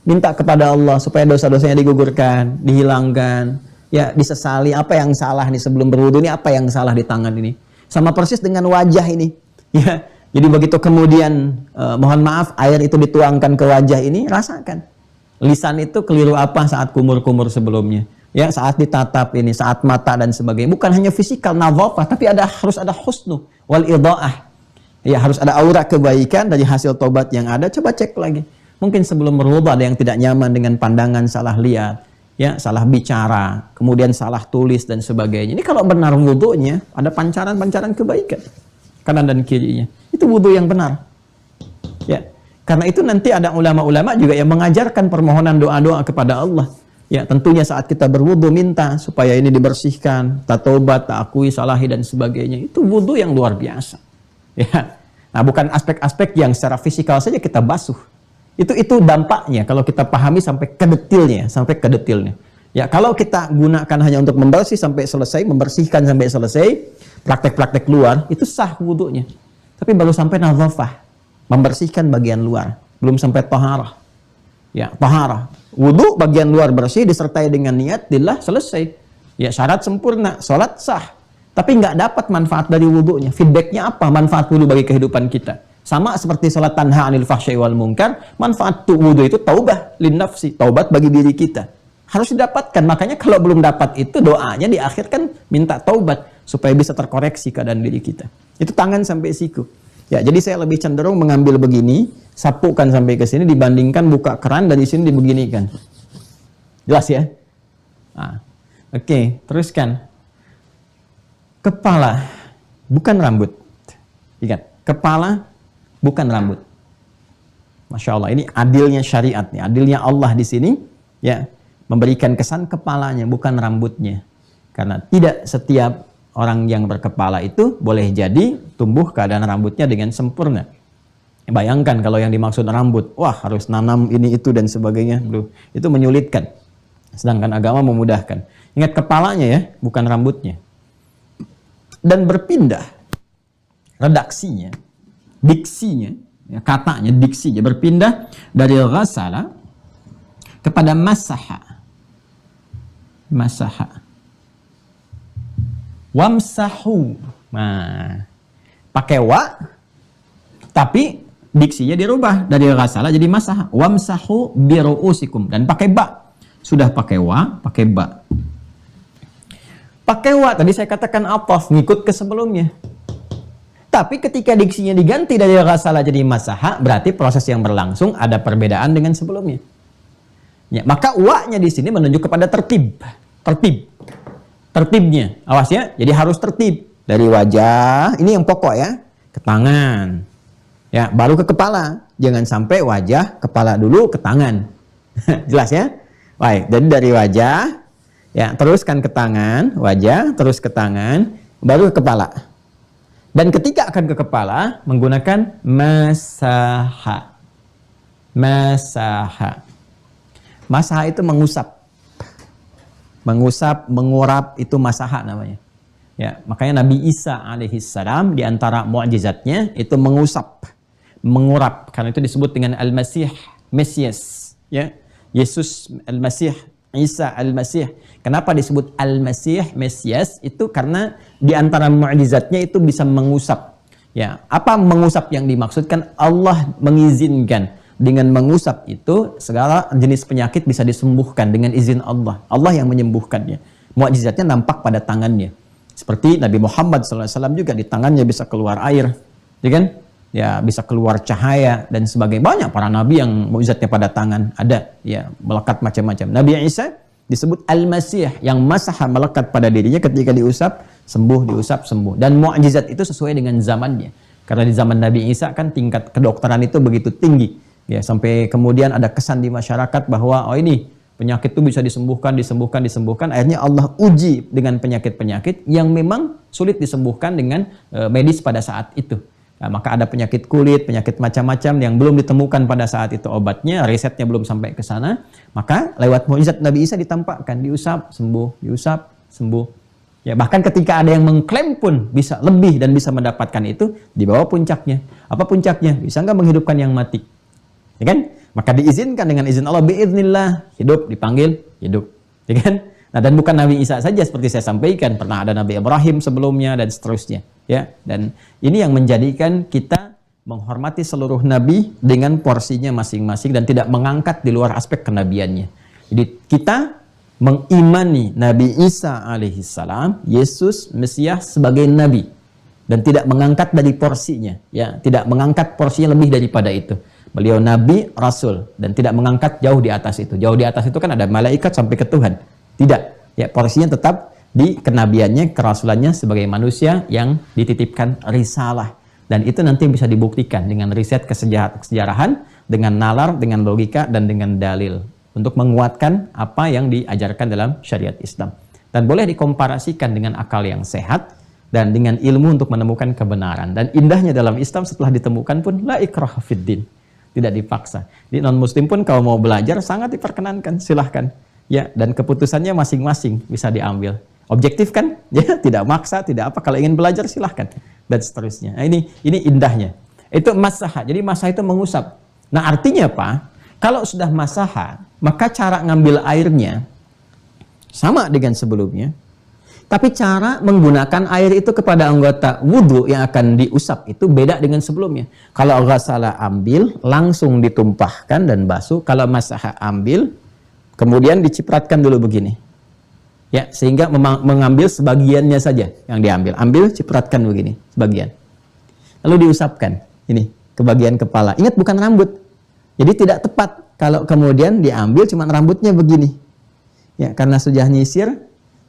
Minta kepada Allah supaya dosa-dosanya digugurkan, dihilangkan, ya disesali apa yang salah nih sebelum berwudu ini, apa yang salah di tangan ini. Sama persis dengan wajah ini. Ya, jadi begitu kemudian mohon maaf air itu dituangkan ke wajah ini, rasakan. Lisan itu keliru apa saat kumur-kumur sebelumnya. Ya, saat ditatap ini, saat mata dan sebagainya. Bukan hanya fisikal, nadhafah, tapi harus ada husnu wal idha'ah. Ya, harus ada aura kebaikan dari hasil tobat yang ada. Coba cek lagi. Mungkin sebelum berwudu ada yang tidak nyaman dengan pandangan, salah lihat, ya, salah bicara, kemudian salah tulis dan sebagainya. Ini kalau benar wudunya, ada pancaran-pancaran kebaikan kanan dan kirinya. Itu wudu yang benar. Ya. Karena itu nanti ada ulama-ulama juga yang mengajarkan permohonan doa-doa kepada Allah. Ya, tentunya saat kita berwudu minta supaya ini dibersihkan, tak taubat, tak akui salahi dan sebagainya. Itu wudu yang luar biasa. Ya. Nah, bukan aspek-aspek yang secara fisikal saja kita basuh. Itu dampaknya kalau kita pahami sampai ke detailnya, Ya, kalau kita gunakan hanya untuk membersih sampai selesai, membersihkan sampai selesai, praktek-praktek luar, itu sah wudunya. Tapi baru sampai nadhafah, membersihkan bagian luar, belum sampai taharah. Ya, taharah. Wudu bagian luar bersih disertai dengan niat, lillah, selesai. Ya, syarat sempurna, sholat sah. Tapi nggak dapat manfaat dari wudunya. Feedbacknya apa? Manfaat wudu bagi kehidupan kita. Sama seperti sholat tanha anil fahsyai wal munkar, manfaat wudu itu taubah lin nafsi, taubat bagi diri kita. Harus didapatkan. Makanya kalau belum dapat itu, doanya di akhir kan minta taubat supaya bisa terkoreksi keadaan diri kita. Itu tangan sampai siku. Ya, jadi saya lebih cenderung mengambil begini, sapukan sampai ke sini dibandingkan buka keran dari sini dibeginikan. Jelas ya? Nah, oke, teruskan. Kepala, bukan rambut. Ingat, kepala bukan rambut. Masya Allah, ini adilnya syariat nih, adilnya Allah di sini, ya, memberikan kesan kepalanya, bukan rambutnya. Karena tidak setiap orang yang berkepala itu boleh jadi tumbuh keadaan rambutnya dengan sempurna. Bayangkan kalau yang dimaksud rambut, wah harus nanam ini itu dan sebagainya, itu menyulitkan. Sedangkan agama memudahkan. Ingat kepalanya ya, bukan rambutnya. Dan berpindah redaksinya, diksinya, ya, katanya, diksinya berpindah dari ghasala kepada masaha. Masaha. Wamsahu. Nah, pakai wa, tapi diksinya dirubah dari ghasala jadi masaha. Wamsahu biru'usikum, dan pakai ba. Sudah pakai wa, pakai ba. Pakai wa, tadi saya katakan ataf, ngikut ke sebelumnya. Tapi ketika diksinya diganti dari ghasala jadi masaha, berarti proses yang berlangsung ada perbedaan dengan sebelumnya. Ya, maka wa-nya di sini menunjuk kepada tertib. Tertibnya, awas ya, jadi harus tertib. Dari wajah, ini yang pokok ya, ke tangan. Ya, baru ke kepala. Jangan sampai wajah, kepala dulu, ke tangan. Jelas ya? Baik, jadi dari wajah, ya, teruskan ke tangan, wajah, terus ke tangan, baru ke kepala. Dan ketika akan ke kepala, menggunakan masaha. Masaha. Masaha itu mengusap. Mengusap, mengurap, itu masaha namanya. Ya, makanya Nabi Isa alaihissalam di antara mukjizatnya itu mengusap, mengurap. Karena itu disebut dengan Al-Masih, Mesias. Ya, Yesus Al-Masih Isa Al-Masih. Kenapa disebut Al-Masih, Mesias? Itu karena di antara mukjizatnya itu bisa mengusap. Ya, apa mengusap yang dimaksudkan? Allah mengizinkan dengan mengusap itu segala jenis penyakit bisa disembuhkan dengan izin Allah. Allah yang menyembuhkannya. Mukjizatnya nampak pada tangannya. Seperti Nabi Muhammad SAW juga di tangannya bisa keluar air, ya kan? Ya, bisa keluar cahaya dan sebagainya. Banyak para nabi yang mukjizatnya pada tangan ada, ya, melekat macam-macam. Nabi Isa disebut Al-Masih, yang masaha melekat pada dirinya ketika diusap sembuh, diusap sembuh. Dan mukjizat itu sesuai dengan zamannya. Karena di zaman Nabi Isa kan tingkat kedokteran itu begitu tinggi, ya, sampai kemudian ada kesan di masyarakat bahwa oh ini penyakit itu bisa disembuhkan. Akhirnya Allah uji dengan penyakit-penyakit yang memang sulit disembuhkan dengan medis pada saat itu. Nah, maka ada penyakit kulit, penyakit macam-macam yang belum ditemukan pada saat itu obatnya, risetnya belum sampai ke sana. Maka lewat mukjizat Nabi Isa ditampakkan, diusap, sembuh, diusap, sembuh. Ya, bahkan ketika ada yang mengklaim pun bisa lebih dan bisa mendapatkan itu di bawah puncaknya. Apa puncaknya? Bisa nggak menghidupkan yang mati? Ya kan? Maka diizinkan dengan izin Allah, biiznillah, hidup, dipanggil, hidup. Ya kan? Nah, dan bukan Nabi Isa saja seperti saya sampaikan, pernah ada Nabi Ibrahim sebelumnya dan seterusnya, ya. Dan ini yang menjadikan kita menghormati seluruh nabi dengan porsinya masing-masing dan tidak mengangkat di luar aspek kenabiannya. Jadi kita mengimani Nabi Isa alaihissalam, Yesus Mesias sebagai nabi dan tidak mengangkat dari porsinya, ya, tidak mengangkat porsinya lebih daripada itu. Beliau nabi, rasul dan tidak mengangkat jauh di atas itu. Jauh di atas itu kan ada malaikat sampai ke Tuhan. Tidak, ya, porsinya tetap di kenabiannya, kerasulannya sebagai manusia yang dititipkan risalah. Dan itu nanti bisa dibuktikan dengan riset kesejarahan, dengan nalar, dengan logika, dan dengan dalil. Untuk menguatkan apa yang diajarkan dalam syariat Islam. Dan boleh dikomparasikan dengan akal yang sehat, dan dengan ilmu untuk menemukan kebenaran. Dan indahnya dalam Islam setelah ditemukan pun, la ikraha fiddin. Tidak dipaksa. Di non-muslim pun kalau mau belajar, sangat diperkenankan, silahkan. Ya, dan keputusannya masing-masing bisa diambil. Objektif kan? Ya, tidak maksa, tidak apa. Kalau ingin belajar silahkan dan seterusnya. Nah, ini indahnya. Itu masaha. Jadi masaha itu mengusap. Nah, artinya apa? Kalau sudah masaha, maka cara ngambil airnya sama dengan sebelumnya. Tapi cara menggunakan air itu kepada anggota wudhu yang akan diusap itu beda dengan sebelumnya. Kalau ghasalah ambil, langsung ditumpahkan dan basuh. Kalau masaha ambil, kemudian dicipratkan dulu begini. Ya, sehingga mengambil sebagiannya saja yang diambil. Ambil, cipratkan begini, sebagian. Lalu diusapkan, ini, ke bagian kepala. Ingat, bukan rambut. Jadi tidak tepat kalau kemudian diambil cuma rambutnya begini. Ya, karena sudah nyisir,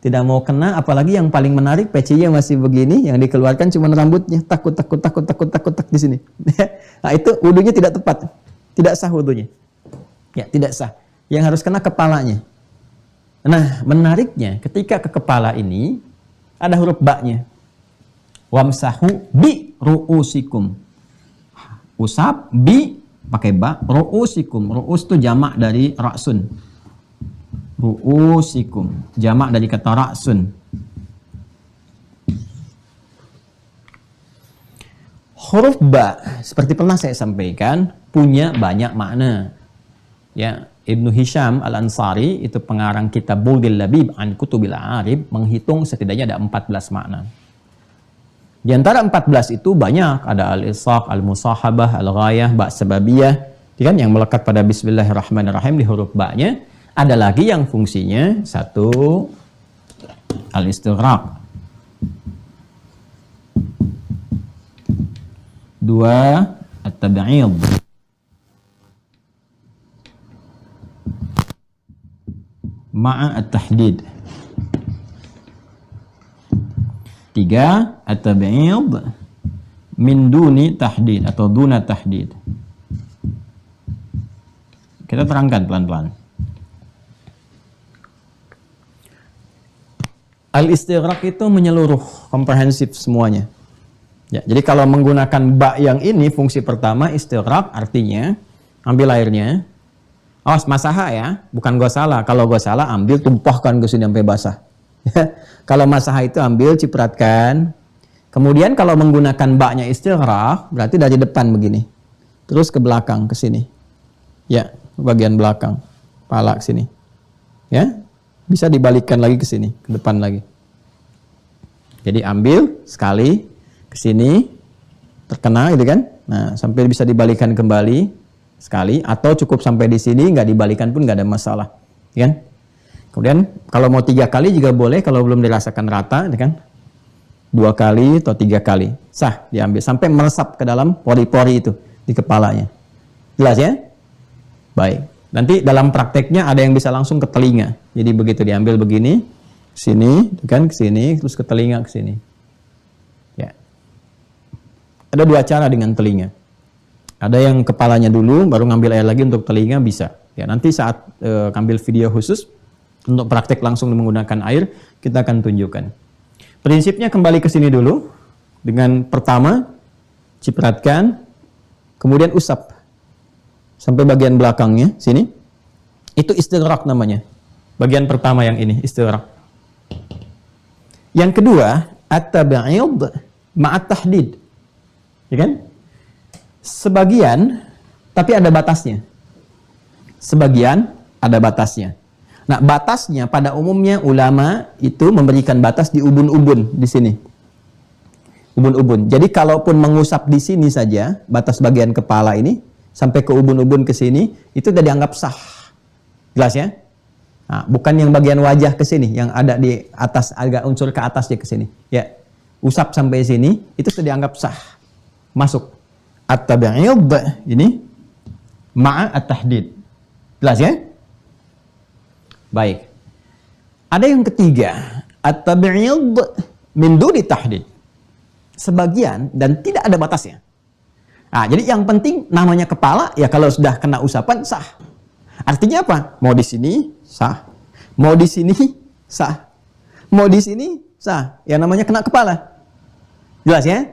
tidak mau kena, apalagi yang paling menarik, pecinya masih begini, yang dikeluarkan cuma rambutnya. Takut di sini. Nah, itu wudunya tidak tepat. Tidak sah wudunya. Ya, tidak sah. Yang harus kena kepalanya. Nah, menariknya ketika ke kepala ini ada huruf ba-nya. Wamsahu bi ru'usikum. Usap bi pakai ba, ru'usikum. Ru'us itu jamak dari ra'sun. Ru'usikum, jamak dari kata ra'sun. Huruf ba seperti pernah saya sampaikan punya banyak makna. Ya, Ibnu Hisham Al-Ansari, itu pengarang kitab Bughdil Labib an Kutubil Arib, menghitung setidaknya ada 14 makna. Di antara 14 itu banyak, ada al-isaq, al-musahabah, al-ghayah, ba' sababiyah, kan, yang melekat pada bismillahirrahmanirrahim di huruf ba-nya. Ada lagi yang fungsinya, satu, al-istighraq, dua, at-tab'id, ma'a at-tahdid, tiga, at-tab'id min duni tahdid atau duna tahdid. Kita terangkan pelan-pelan. Al-istighraq itu menyeluruh, komprehensif semuanya. Ya, jadi kalau menggunakan ba yang ini, fungsi pertama istighraq artinya ambil airnya. Awas, masaha ya, bukan ghasalah. Kalau ghasalah ambil, tumpahkan ke sini sampai basah. Kalau masaha itu ambil, cipratkan. Kemudian kalau menggunakan ba-nya istighraq, berarti dari depan begini. Terus ke belakang, ke sini. Ya, bagian belakang. Pala ke sini. Ya, bisa dibalikkan lagi ke sini, ke depan lagi. Jadi ambil sekali ke sini, terkena gitu kan. Nah, sampai bisa dibalikkan kembali sekali, atau cukup sampai di sini, nggak dibalikkan pun nggak ada masalah, ya kan? Kemudian kalau mau 3 kali juga boleh, kalau belum dirasakan rata, gitu kan? 2 kali atau 3 kali, sah diambil sampai meresap ke dalam pori-pori itu di kepalanya. Jelas ya? Baik. Nanti dalam prakteknya ada yang bisa langsung ke telinga. Jadi begitu diambil begini, sini, kan ke sini, terus ke telinga ke sini. Ya. Ada 2 cara dengan telinga. Ada yang kepalanya dulu, baru ngambil air lagi untuk telinga bisa. Ya, nanti saat ambil video khusus untuk praktek langsung menggunakan air, kita akan tunjukkan. Prinsipnya kembali ke sini dulu. Dengan pertama cipratkan, kemudian usap sampai bagian belakangnya sini. Itu istighraq namanya. Bagian pertama yang ini istighraq. Yang kedua, at-tab'id ma'at tahdid. Ya kan? Sebagian tapi ada batasnya. Sebagian ada batasnya. Nah, batasnya pada umumnya ulama itu memberikan batas di ubun-ubun di sini. Ubun-ubun. Jadi kalaupun mengusap di sini saja, batas bagian kepala ini sampai ke ubun-ubun ke sini, itu sudah dianggap sah. Jelas ya? Nah, bukan yang bagian wajah ke sini, yang ada di atas, agak unsur ke atasnya ke sini. Ya, usap sampai sini, itu sudah dianggap sah. Masuk. At-tab'id ini ma'a at-tahdid. Jelas ya? Baik. Ada yang ketiga, at-tab'id min duni tahdid. Sebagian dan tidak ada batasnya. Nah, jadi yang penting namanya kepala, ya kalau sudah kena usapan, sah. Artinya apa? Mau di sini, sah. Mau di sini, sah. Mau di sini, sah. Ya namanya kena kepala. Jelas ya?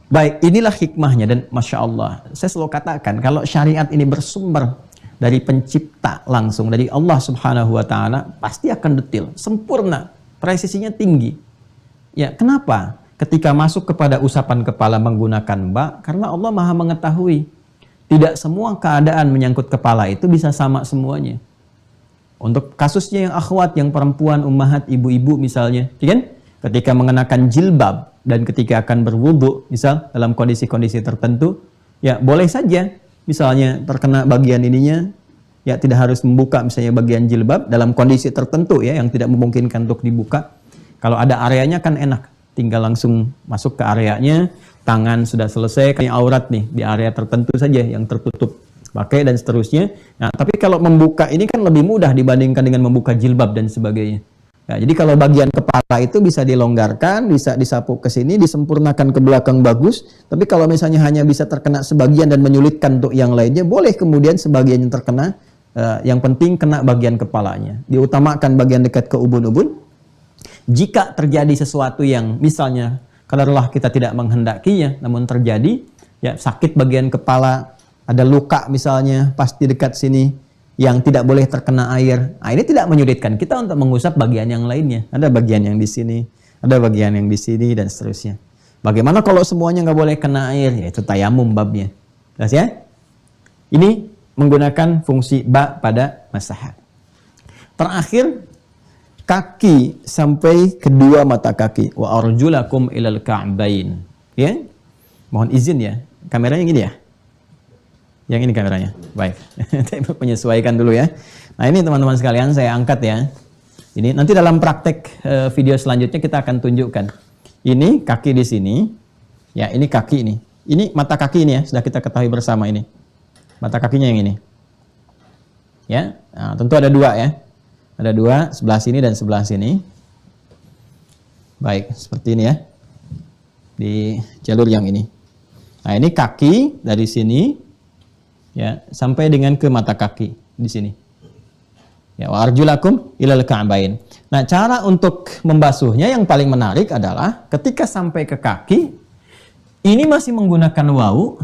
Baik, inilah hikmahnya. Dan Masya Allah, saya selalu katakan, kalau syariat ini bersumber dari pencipta langsung, dari Allah Subhanahu wa Ta'ala, pasti akan detail, sempurna, presisinya tinggi. Ya, kenapa? Ketika masuk kepada usapan kepala menggunakan ba, karena Allah Maha mengetahui. Tidak semua keadaan menyangkut kepala itu bisa sama semuanya. Untuk kasusnya yang akhwat, yang perempuan, ummahat, ibu-ibu misalnya, kan? Ketika mengenakan jilbab dan ketika akan berwudu, misal dalam kondisi-kondisi tertentu, ya boleh saja, misalnya terkena bagian ininya, ya tidak harus membuka misalnya bagian jilbab dalam kondisi tertentu ya, yang tidak memungkinkan untuk dibuka. Kalau ada areanya kan enak. Tinggal langsung masuk ke areanya, tangan sudah selesai, kayak aurat nih, di area tertentu saja yang tertutup, pakai dan seterusnya. Nah, tapi kalau membuka ini kan lebih mudah dibandingkan dengan membuka jilbab dan sebagainya. Ya, jadi kalau bagian kepala itu bisa dilonggarkan, bisa disapu ke sini, disempurnakan ke belakang bagus. Tapi kalau misalnya hanya bisa terkena sebagian dan menyulitkan untuk yang lainnya, boleh kemudian sebagian yang terkena, yang penting kena bagian kepalanya. Diutamakan bagian dekat ke ubun-ubun. Jika terjadi sesuatu yang misalnya kadarullah kita tidak menghendakinya, namun terjadi, ya sakit bagian kepala, ada luka misalnya pas di dekat sini yang tidak boleh terkena air. Nah, ini tidak menyulitkan kita untuk mengusap bagian yang lainnya. Ada bagian yang di sini, ada bagian yang di sini dan seterusnya. Bagaimana kalau semuanya nggak boleh kena air? Ya itu tayamum babnya. Jelas ya? Ini menggunakan fungsi ba pada masahat. Terakhir, kaki sampai kedua mata kaki. Wa arjulakum ilal ka'bain. Ya? Mohon izin ya. Kameranya yang ini ya? Yang ini kameranya. Baik. Menyesuaikan dulu ya. Nah, ini teman-teman sekalian saya angkat ya. Ini nanti dalam praktek video selanjutnya kita akan tunjukkan. Ini kaki di sini. Ya, ini kaki ini. Ini mata kaki ini ya, sudah kita ketahui bersama ini. Mata kakinya yang ini. Ya. Nah, tentu ada dua ya. Ada dua, sebelah sini dan sebelah sini. Baik, seperti ini ya. Di jalur yang ini. Nah, ini kaki dari sini ya sampai dengan ke mata kaki di sini. Ya, wa arjulakum ilal ka'bain. Nah, cara untuk membasuhnya yang paling menarik adalah ketika sampai ke kaki, ini masih menggunakan wawu.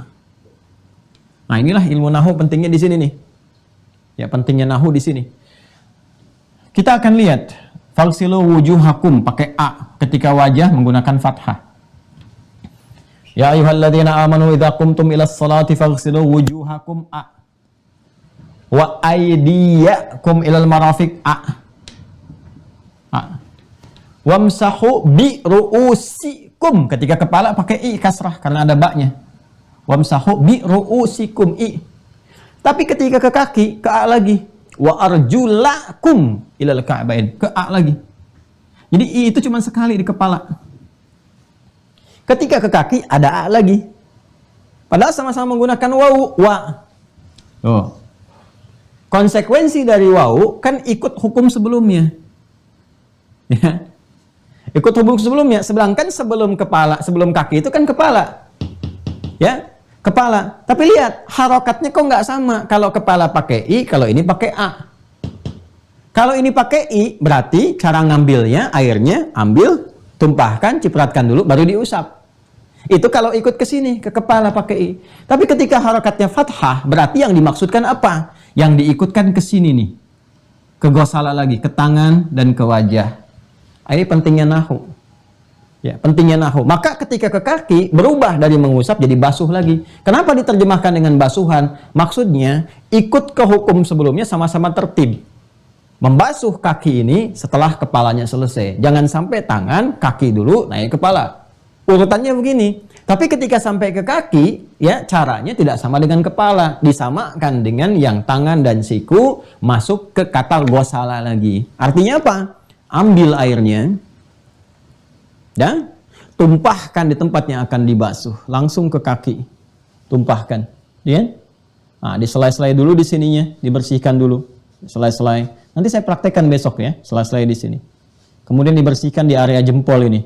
Nah, inilah ilmu nahu pentingnya di sini nih. Ya, pentingnya nahu di sini. Kita akan lihat falsilu wujuhakum pakai a, ketika wajah menggunakan fathah. Ya ayyuhalladzina amanu idza qumtum ilas salati faghsilu wujuhakum a. Wa aydiyakum ilal marafiq a. Wamsahu bi ru'usikum. Ketika kepala pakai i kasrah karena ada baknya. Wamsahu bi ru'usikum i. Tapi ketika ke kaki, ke a lagi. Wa arjulakum ilal ka'bain. Ke a lagi. Jadi i itu cuma sekali di kepala. Ketika ke kaki ada a lagi. Padahal sama-sama menggunakan wawu, wa. Oh. Konsekuensi dari wawu kan ikut hukum sebelumnya. Ya. Ikut hukum sebelumnya. Sedangkan sebelum kepala, sebelum kaki itu kan kepala. Ya, kepala. Tapi lihat, harokatnya kok nggak sama. Kalau kepala pakai i, kalau ini pakai a. Kalau ini pakai i, berarti cara ngambilnya, airnya, ambil, tumpahkan, cipratkan dulu, baru diusap. Itu kalau ikut ke sini, ke kepala pakai i. Tapi ketika harokatnya fathah, berarti yang dimaksudkan apa? Yang diikutkan ke sini nih. Ke gosala lagi, ke tangan dan ke wajah. Ini pentingnya nahu. Ya, pentingnya nahu. Maka ketika ke kaki, berubah dari mengusap jadi basuh lagi. Kenapa diterjemahkan dengan basuhan? Maksudnya, ikut ke hukum sebelumnya sama-sama tertib. Membasuh kaki ini setelah kepalanya selesai. Jangan sampai tangan, kaki dulu, naik kepala. Urutannya begini. Tapi ketika sampai ke kaki, ya caranya tidak sama dengan kepala. Disamakan dengan yang tangan dan siku masuk ke kata gosala lagi. Artinya apa? Ambil airnya dan tumpahkan di tempat yang akan dibasuh. Langsung ke kaki. Tumpahkan. Ya? Nah, diselai-selai dulu di sininya. Dibersihkan dulu. Selai-selai. Nanti saya praktekkan besok ya. Selai-selai di sini. Kemudian dibersihkan di area jempol ini.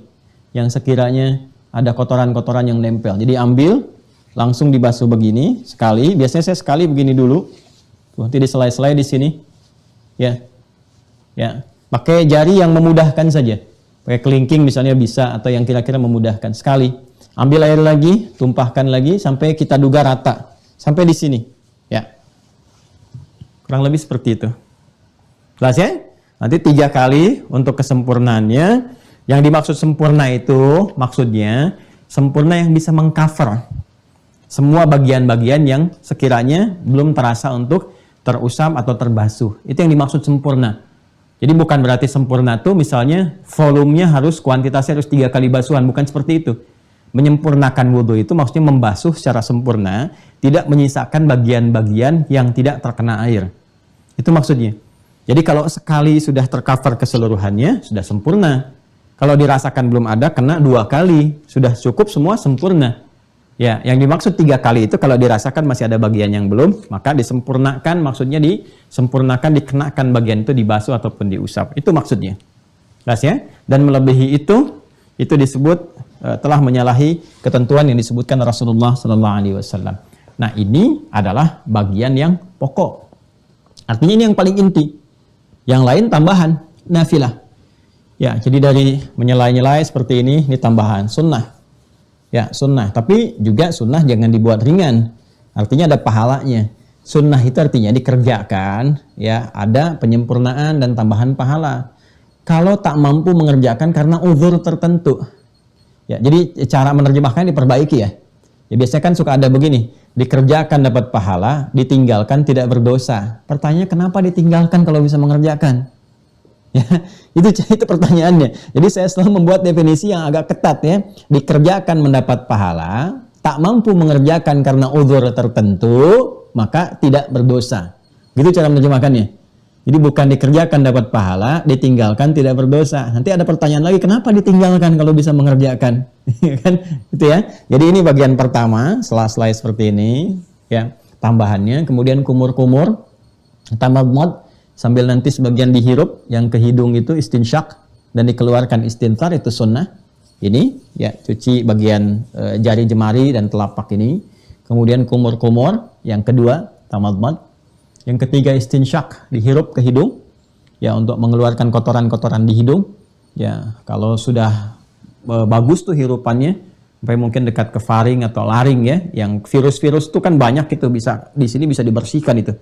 Yang sekiranya ada kotoran-kotoran yang nempel. Jadi ambil, langsung dibasuh begini, sekali. Biasanya saya sekali begini dulu. Tuh, nanti diselai-selai di sini. Ya. Ya. Pakai jari yang memudahkan saja. Pakai kelingking misalnya bisa, atau yang kira-kira memudahkan. Sekali. Ambil air lagi, tumpahkan lagi, sampai kita duga rata. Sampai di sini. Ya. Kurang lebih seperti itu. Jelas ya? Nanti 3 kali untuk kesempurnaannya. Yang dimaksud sempurna itu, maksudnya sempurna yang bisa mengcover semua bagian-bagian yang sekiranya belum terasa untuk terusap atau terbasuh. Itu yang dimaksud sempurna. Jadi bukan berarti sempurna itu misalnya volumenya harus, kuantitasnya harus 3 kali basuhan. Bukan seperti itu. Menyempurnakan wudhu itu maksudnya membasuh secara sempurna, tidak menyisakan bagian-bagian yang tidak terkena air. Itu maksudnya. Jadi kalau sekali sudah tercover keseluruhannya, sudah sempurna. Kalau dirasakan belum ada, kena 2 kali. Sudah cukup semua sempurna. Ya, yang dimaksud 3 kali itu kalau dirasakan masih ada bagian yang belum, maka disempurnakan, maksudnya disempurnakan, dikenakan bagian itu dibasuh ataupun diusap. Itu maksudnya. Jelas ya? Dan melebihi itu disebut telah menyalahi ketentuan yang disebutkan Rasulullah SAW. Nah, ini adalah bagian yang pokok. Artinya ini yang paling inti. Yang lain tambahan, nafilah. Ya, jadi dari menyelai-nyelai seperti ini tambahan sunnah. Ya, sunnah. Tapi juga sunnah jangan dibuat ringan. Artinya ada pahalanya. Sunnah itu artinya dikerjakan, ya, ada penyempurnaan dan tambahan pahala. Kalau tak mampu mengerjakan karena uzur tertentu. Ya, jadi cara menerjemahkan diperbaiki ya. Ya biasanya kan suka ada begini, dikerjakan dapat pahala, ditinggalkan tidak berdosa. Pertanyaannya kenapa ditinggalkan kalau bisa mengerjakan? Ya, itu pertanyaannya. Jadi saya selalu membuat definisi yang agak ketat ya. Dikerjakan mendapat pahala, tak mampu mengerjakan karena uzur tertentu, maka tidak berdosa. Gitu cara menerjemahkannya. Jadi bukan dikerjakan dapat pahala, ditinggalkan tidak berdosa. Nanti ada pertanyaan lagi, kenapa ditinggalkan kalau bisa mengerjakan? Kan gitu ya. Jadi ini bagian pertama, selai-selai seperti ini, ya. Tambahannya, kemudian kumur-kumur, tambah mod. Sambil nanti sebagian dihirup, yang ke hidung itu istinsyak dan dikeluarkan istinthar, itu sunnah. Ini ya, cuci bagian jari jemari dan telapak ini. Kemudian kumur-kumur, yang kedua tamadmad. Yang ketiga istinsyak, dihirup ke hidung ya, untuk mengeluarkan kotoran-kotoran di hidung. Ya, kalau sudah bagus tuh hirupannya sampai mungkin dekat ke faring atau laring ya, yang virus-virus itu kan banyak, itu bisa di sini bisa dibersihkan itu.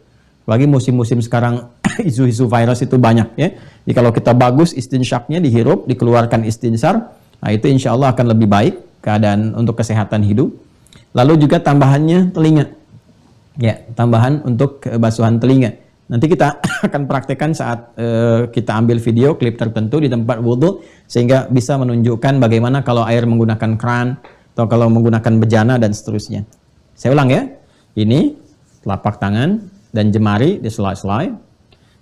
Lagi musim-musim sekarang isu-isu virus itu banyak ya. Jadi kalau kita bagus istinsyaknya dihirup, dikeluarkan istinsar, nah itu insya Allah akan lebih baik keadaan untuk kesehatan hidung. Lalu juga tambahannya telinga. Ya, tambahan untuk basuhan telinga. Nanti kita akan praktekkan saat kita ambil video klip tertentu di tempat wudhu, sehingga bisa menunjukkan bagaimana kalau air menggunakan keran atau kalau menggunakan bejana dan seterusnya. Saya ulang ya. Ini telapak tangan dan jemari diselai-selai.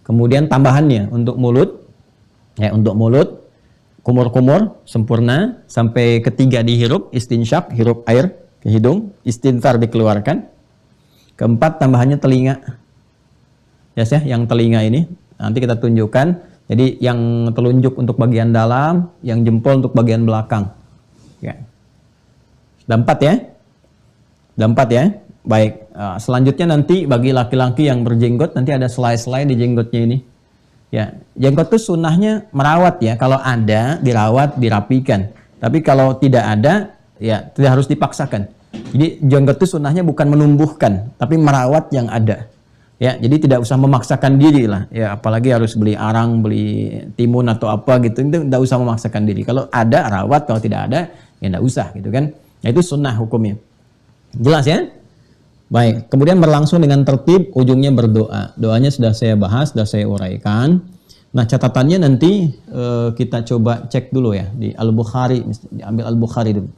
Kemudian tambahannya untuk mulut, ya untuk mulut kumur-kumur sempurna sampai ketiga dihirup, istinsyak, hirup air ke hidung, istinthar dikeluarkan. Keempat tambahannya telinga. Yes, ya, yang telinga ini nanti kita tunjukkan. Jadi yang telunjuk untuk bagian dalam, yang jempol untuk bagian belakang. Ya. Sudah 4 ya? Sudah 4 ya? Baik. Selanjutnya nanti bagi laki-laki yang berjenggot nanti ada selai-selai di jenggotnya ini. Ya, jenggot itu sunnahnya merawat ya. Kalau ada dirawat, dirapikan. Tapi kalau tidak ada, ya tidak harus dipaksakan. Jadi jenggot itu sunnahnya bukan menumbuhkan, tapi merawat yang ada. Ya, jadi tidak usah memaksakan diri lah. Ya, apalagi harus beli arang, beli timun atau apa gitu. Itu tidak usah memaksakan diri. Kalau ada rawat, kalau tidak ada ya tidak usah gitu kan. Ya, itu sunnah hukumnya. Jelas ya? Baik, kemudian berlangsung dengan tertib, ujungnya berdoa. Doanya sudah saya bahas, sudah saya uraikan. Nah, catatannya nanti kita coba cek dulu ya di Al-Bukhari, diambil Al-Bukhari dulu.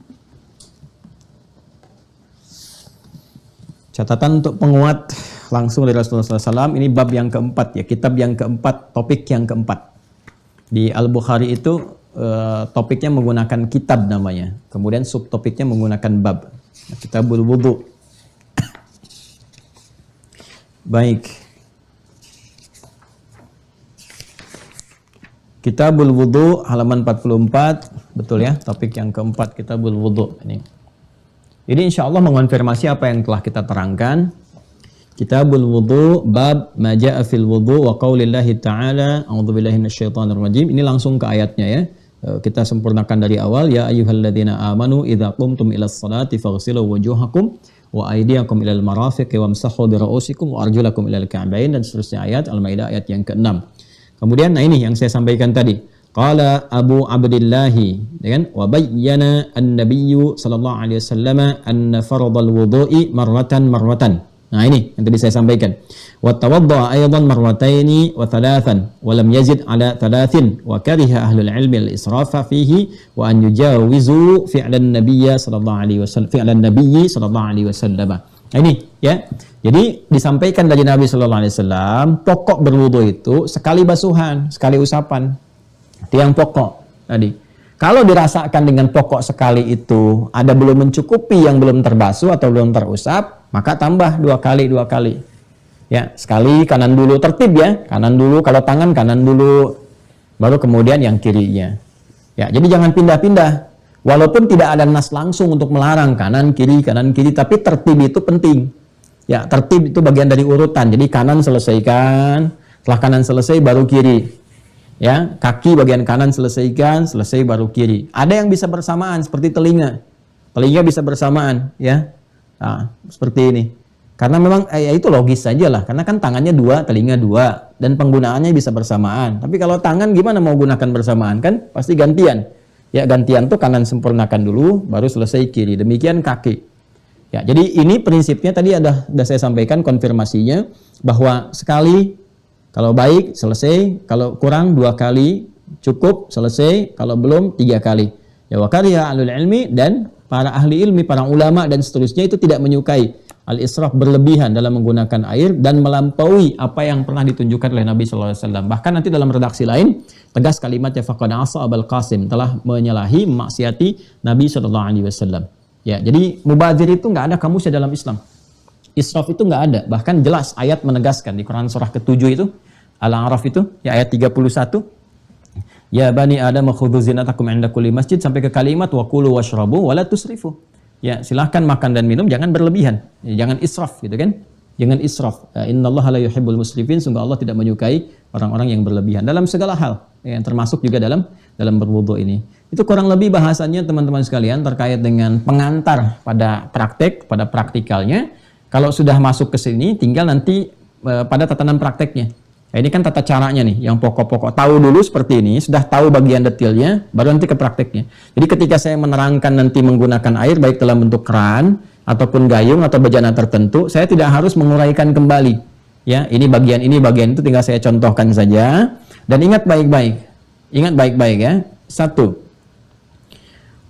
Catatan untuk penguat langsung dari Rasulullah SAW, ini bab yang keempat ya, kitab yang keempat, topik yang keempat. Di Al-Bukhari itu topiknya menggunakan kitab namanya, kemudian subtopiknya menggunakan bab. Kitabul Wudu. Baik. Kitabul Wudu halaman 44, betul ya, topik yang keempat Kitabul Wudu ini. Ini insya Allah mengonfirmasi apa yang telah kita terangkan. Kitabul Wudu bab ma jaa fil wudu wa qaulillahi ta'ala a'udzubillahi minasyaitonir rajim. Ini langsung ke ayatnya ya. Kita sempurnakan dari awal, ya ayyuhalladzina amanu idza qumtum ilas salati faghsilu wujuhakum wa aydiyakum ilal marafiqi wamsahu bi ra'usikum wa arjulakum ilal ka'bayn, dan seterusnya ayat Al-Maidah ayat yang ke-6. Kemudian nah ini yang saya sampaikan tadi. Qala Abu Abdillah, kan? Wa bayyana an-nabiyyu sallallahu alaihi wasallam anna fardhal wudu'i marratan. Nah ini yang tadi saya sampaikan. Wa tawadda'a aidan marrataini wa thalathan wa lam yazid ala thalathin wa kariha ahlul ilmi al-israfa fihi wa an yujawizu fi'lan nabiyyi sallallahu alaihi wasallam. Nah ini ya. Jadi disampaikan dari Nabi sallallahu alaihi wasallam, pokok berwudu itu sekali basuhan, sekali usapan. Itu yang pokok tadi. Kalau dirasakan dengan pokok sekali itu ada belum mencukupi yang belum terbasuh atau belum terusap, maka tambah 2 kali. Ya, sekali kanan dulu, tertib ya. Kanan dulu, kalau tangan kanan dulu, baru kemudian yang kirinya. Ya, jadi jangan pindah-pindah. Walaupun tidak ada nas langsung untuk melarang kanan kiri, tapi tertib itu penting. Ya, tertib itu bagian dari urutan. Jadi kanan selesaikan, setelah kanan selesai baru kiri. Ya, kaki bagian kanan selesaikan, selesai baru kiri. Ada yang bisa bersamaan seperti telinga. Telinga bisa bersamaan, ya. Nah, seperti ini. Karena memang ya itu logis saja lah. Karena kan tangannya 2, telinga 2, dan penggunaannya bisa bersamaan. Tapi kalau tangan gimana mau gunakan bersamaan kan? Pasti gantian. Ya, gantian tuh kanan sempurnakan dulu, baru selesai kiri. Demikian kaki. Ya, jadi ini prinsipnya tadi sudah saya sampaikan konfirmasinya bahwa sekali kalau baik selesai, kalau kurang 2 kali cukup selesai, kalau belum 3 kali. Ya wa kariha ahlul ilmi, dan para ahli ilmi, para ulama dan seterusnya itu tidak menyukai al-israf, berlebihan dalam menggunakan air dan melampaui apa yang pernah ditunjukkan oleh Nabi sallallahu alaihi wasallam. Bahkan nanti dalam redaksi lain tegas kalimatnya faqad asa Abul Qasim, telah menyalahi, memaksiati Nabi sallallahu alaihi wasallam. Ya, jadi mubadzir itu enggak ada kamusnya dalam Islam. Israf itu enggak ada. Bahkan jelas ayat menegaskan di Quran surah ke-7 itu Al-A'raf itu, ya ayat 31. Ya bani Adam khudhu zinatakum 'inda kulli masjid, sampai ke kalimat wa kulu washrabu wa la tusrifu. Ya, silahkan makan dan minum, jangan berlebihan. Ya, jangan israf gitu kan? Jangan israf. Innallaha la yuhibbul musrifin, sungguh Allah tidak menyukai orang-orang yang berlebihan dalam segala hal. Ya, termasuk juga dalam berwudu ini. Itu kurang lebih bahasannya teman-teman sekalian terkait dengan pengantar pada praktek, pada praktikalnya. Kalau sudah masuk ke sini tinggal nanti pada tatanan prakteknya. Nah, ini kan tata caranya nih, yang pokok-pokok. Tahu dulu seperti ini, sudah tahu bagian detailnya, baru nanti ke prakteknya. Jadi ketika saya menerangkan nanti menggunakan air, baik dalam bentuk keran, ataupun gayung, atau bejana tertentu, saya tidak harus menguraikan kembali. Ya, ini bagian itu tinggal saya contohkan saja. Dan ingat baik-baik. Ingat baik-baik ya. Satu,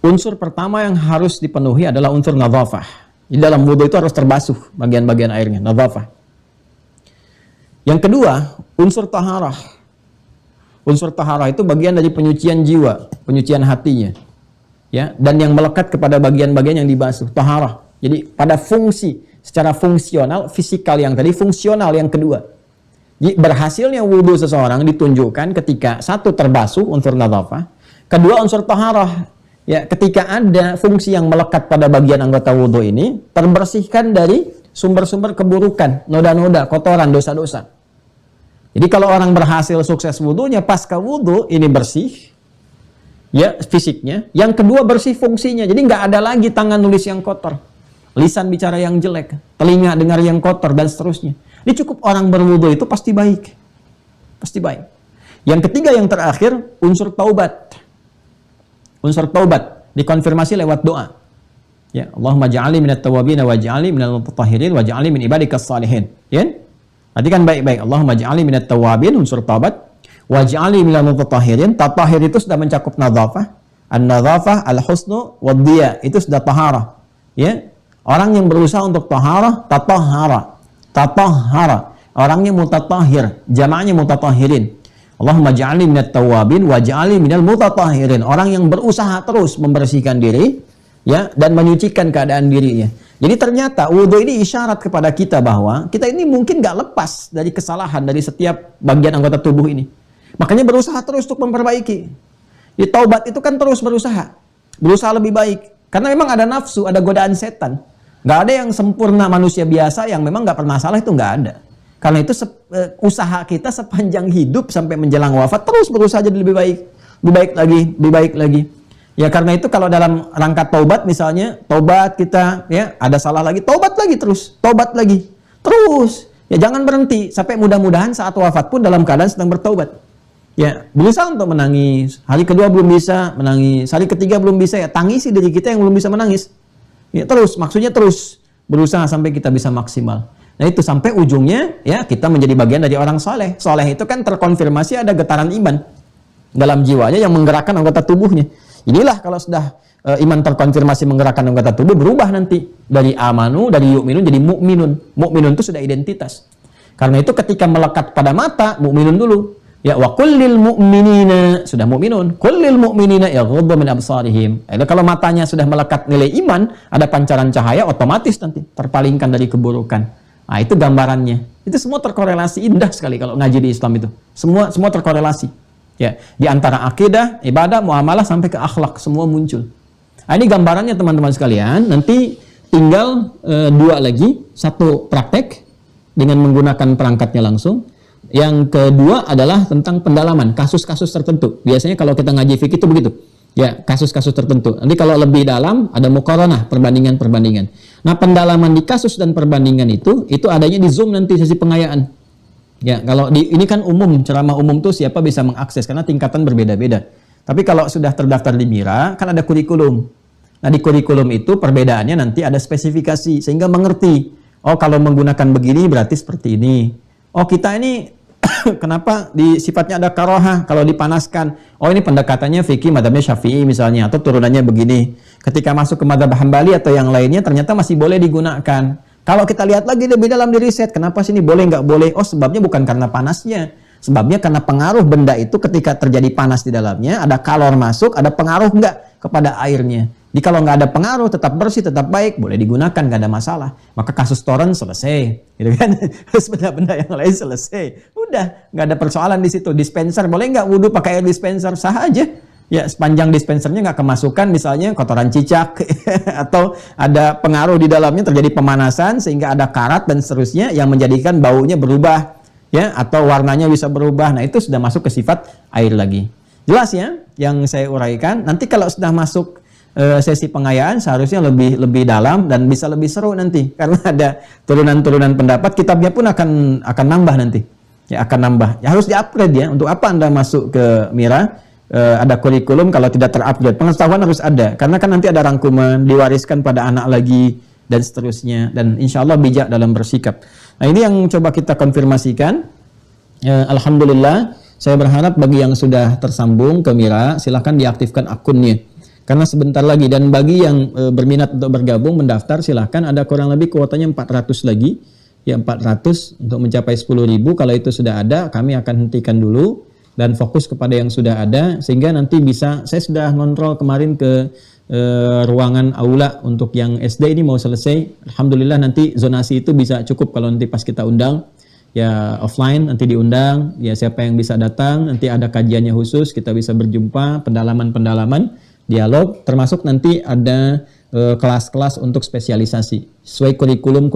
unsur pertama yang harus dipenuhi adalah unsur nadhafah. Di dalam wudu itu harus terbasuh bagian-bagian airnya, nadhafah. Yang kedua, unsur taharah. Unsur taharah itu bagian dari penyucian jiwa, penyucian hatinya. Ya, dan yang melekat kepada bagian-bagian yang dibasuh, taharah. Jadi pada fungsi, secara fungsional, fisikal yang tadi, fungsional yang kedua. Jadi berhasilnya wudu seseorang ditunjukkan ketika satu terbasuh, unsur nadhafah. Kedua, unsur taharah. Ya, ketika ada fungsi yang melekat pada bagian anggota wudu ini, terbersihkan dari sumber-sumber keburukan, noda-noda, kotoran, dosa-dosa. Jadi kalau orang berhasil sukses wudunya, pasca wudu ini bersih, ya fisiknya. Yang kedua bersih fungsinya. Jadi nggak ada lagi tangan nulis yang kotor, lisan bicara yang jelek, telinga dengar yang kotor dan seterusnya. Ini cukup orang berwudu itu pasti baik, pasti baik. Yang ketiga yang terakhir unsur taubat. Unsur taubat dikonfirmasi lewat doa. Ya, Allahumma ja'alni minat tawabin wa ja'alni minal mutatahhirin wa ja'alni min ibadikas salihin. Ya? Nanti kan baik-baik. Allahumma ja'alni minat tawabin, unsur taubat, wa ja'alni minal mutatahhirin. Tatahhir itu sudah mencakup nadhafah. An-nadhafah al-husnu wad-diya, itu sudah taharah. Ya? Orang yang berusaha untuk taharah, tatahhara. Tatahhara. Orangnya mutatahhir, jamaahnya mutatahhirin. Allahumma ja'alni minat tawabin wa ja'alni minal mutatahhirin. Orang yang berusaha terus membersihkan diri, ya, dan menyucikan keadaan dirinya. Jadi ternyata wudu ini isyarat kepada kita bahwa kita ini mungkin gak lepas dari kesalahan dari setiap bagian anggota tubuh ini. Makanya berusaha terus untuk memperbaiki. Di taubat itu kan terus berusaha lebih baik. Karena memang ada nafsu, ada godaan setan. Gak ada yang sempurna manusia biasa yang memang gak pernah salah, itu gak ada. Karena itu usaha kita sepanjang hidup sampai menjelang wafat terus berusaha jadi lebih baik, lebih baik lagi. Ya karena itu kalau dalam rangka taubat misalnya, taubat kita ya ada salah lagi, taubat lagi terus, taubat lagi terus. Ya jangan berhenti sampai mudah-mudahan saat wafat pun dalam keadaan sedang bertaubat. Ya berusaha untuk menangis, hari kedua belum bisa menangis, hari ketiga belum bisa, ya tangisi diri kita yang belum bisa menangis. Ya terus, maksudnya terus berusaha sampai kita bisa maksimal. Nah itu sampai ujungnya ya kita menjadi bagian dari orang soleh. Soleh itu kan terkonfirmasi ada getaran iman dalam jiwanya yang menggerakkan anggota tubuhnya. Inilah kalau sudah iman terkonfirmasi menggerakkan anggota tubuh, berubah nanti dari amanu, dari yu'minun jadi mu'minun. Mu'minun itu sudah identitas. Karena itu ketika melekat pada mata, mu'minun dulu. Ya wa kullil mu'minina, sudah mu'minun. Kullil mu'minina yaghuddu min absarihim. Kalau matanya sudah melekat nilai iman, ada pancaran cahaya, otomatis nanti terpalingkan dari keburukan. Nah, itu gambarannya. Itu semua terkorelasi, indah sekali kalau ngaji di Islam itu. Semua terkorelasi. Ya, di antara akidah, ibadah, muamalah sampai ke akhlak semua muncul. Nah, ini gambarannya teman-teman sekalian. Nanti tinggal dua lagi, satu praktek dengan menggunakan perangkatnya langsung. Yang kedua adalah tentang pendalaman kasus-kasus tertentu. Biasanya kalau kita ngaji fikih itu begitu. Ya, kasus-kasus tertentu. Nanti kalau lebih dalam ada muqaranah, perbandingan-perbandingan. Nah, pendalaman di kasus dan perbandingan itu adanya di Zoom nanti sesi pengayaan. Ya, kalau ini kan umum, ceramah umum tuh siapa bisa mengakses karena tingkatan berbeda-beda. Tapi kalau sudah terdaftar di Mira, kan ada kurikulum. Nah, di kurikulum itu perbedaannya nanti ada spesifikasi sehingga mengerti. Oh, kalau menggunakan begini berarti seperti ini. Oh, kita ini kenapa sifatnya ada karohah kalau dipanaskan? Oh, ini pendekatannya fikih madhabnya Syafi'i misalnya atau turunannya begini. Ketika masuk ke madhab Hambali atau yang lainnya ternyata masih boleh digunakan. Kalau kita lihat lagi lebih dalam di riset, kenapa sini boleh nggak boleh? Oh, sebabnya bukan karena panasnya. Sebabnya karena pengaruh benda itu ketika terjadi panas di dalamnya, ada kalor masuk, ada pengaruh nggak kepada airnya. Jadi kalau nggak ada pengaruh, tetap bersih, tetap baik, boleh digunakan, nggak ada masalah. Maka kasus toren selesai, gitu kan? Terus benda-benda yang lain selesai. Udah, nggak ada persoalan di situ. Dispenser, boleh nggak wudhu pakai air dispenser? Sah aja. Ya, sepanjang dispensernya nggak kemasukan misalnya kotoran cicak atau ada pengaruh di dalamnya terjadi pemanasan sehingga ada karat dan seterusnya yang menjadikan baunya berubah ya atau warnanya bisa berubah. Nah, itu sudah masuk ke sifat air lagi. Jelas ya yang saya uraikan. Nanti kalau sudah masuk sesi pengayaan seharusnya lebih dalam dan bisa lebih seru nanti karena ada turunan-turunan pendapat. Kitabnya pun akan nambah nanti. Ya akan nambah. Ya harus di-upgrade ya. Untuk apa Anda masuk ke Mira? Ada kurikulum kalau tidak terupgrade. Pengetahuan harus ada karena kan nanti ada rangkuman diwariskan pada anak lagi dan seterusnya, dan insya Allah bijak dalam bersikap. Nah, ini yang coba kita konfirmasikan. Alhamdulillah, saya berharap bagi yang sudah tersambung ke Mira, silahkan diaktifkan akunnya. Karena sebentar lagi, dan bagi yang berminat untuk bergabung, mendaftar, silahkan, ada kurang lebih kuotanya 400 lagi. Ya 400 untuk mencapai 10.000. Kalau itu sudah ada, kami akan hentikan dulu dan fokus kepada yang sudah ada, sehingga nanti bisa, saya sudah kontrol kemarin ke ruangan aula untuk yang SD ini mau selesai. Alhamdulillah nanti zonasi itu bisa cukup kalau nanti pas kita undang ya offline, nanti diundang ya siapa yang bisa datang, nanti ada kajiannya khusus, kita bisa berjumpa, pendalaman dialog, termasuk nanti ada kelas-kelas untuk spesialisasi sesuai kurikulum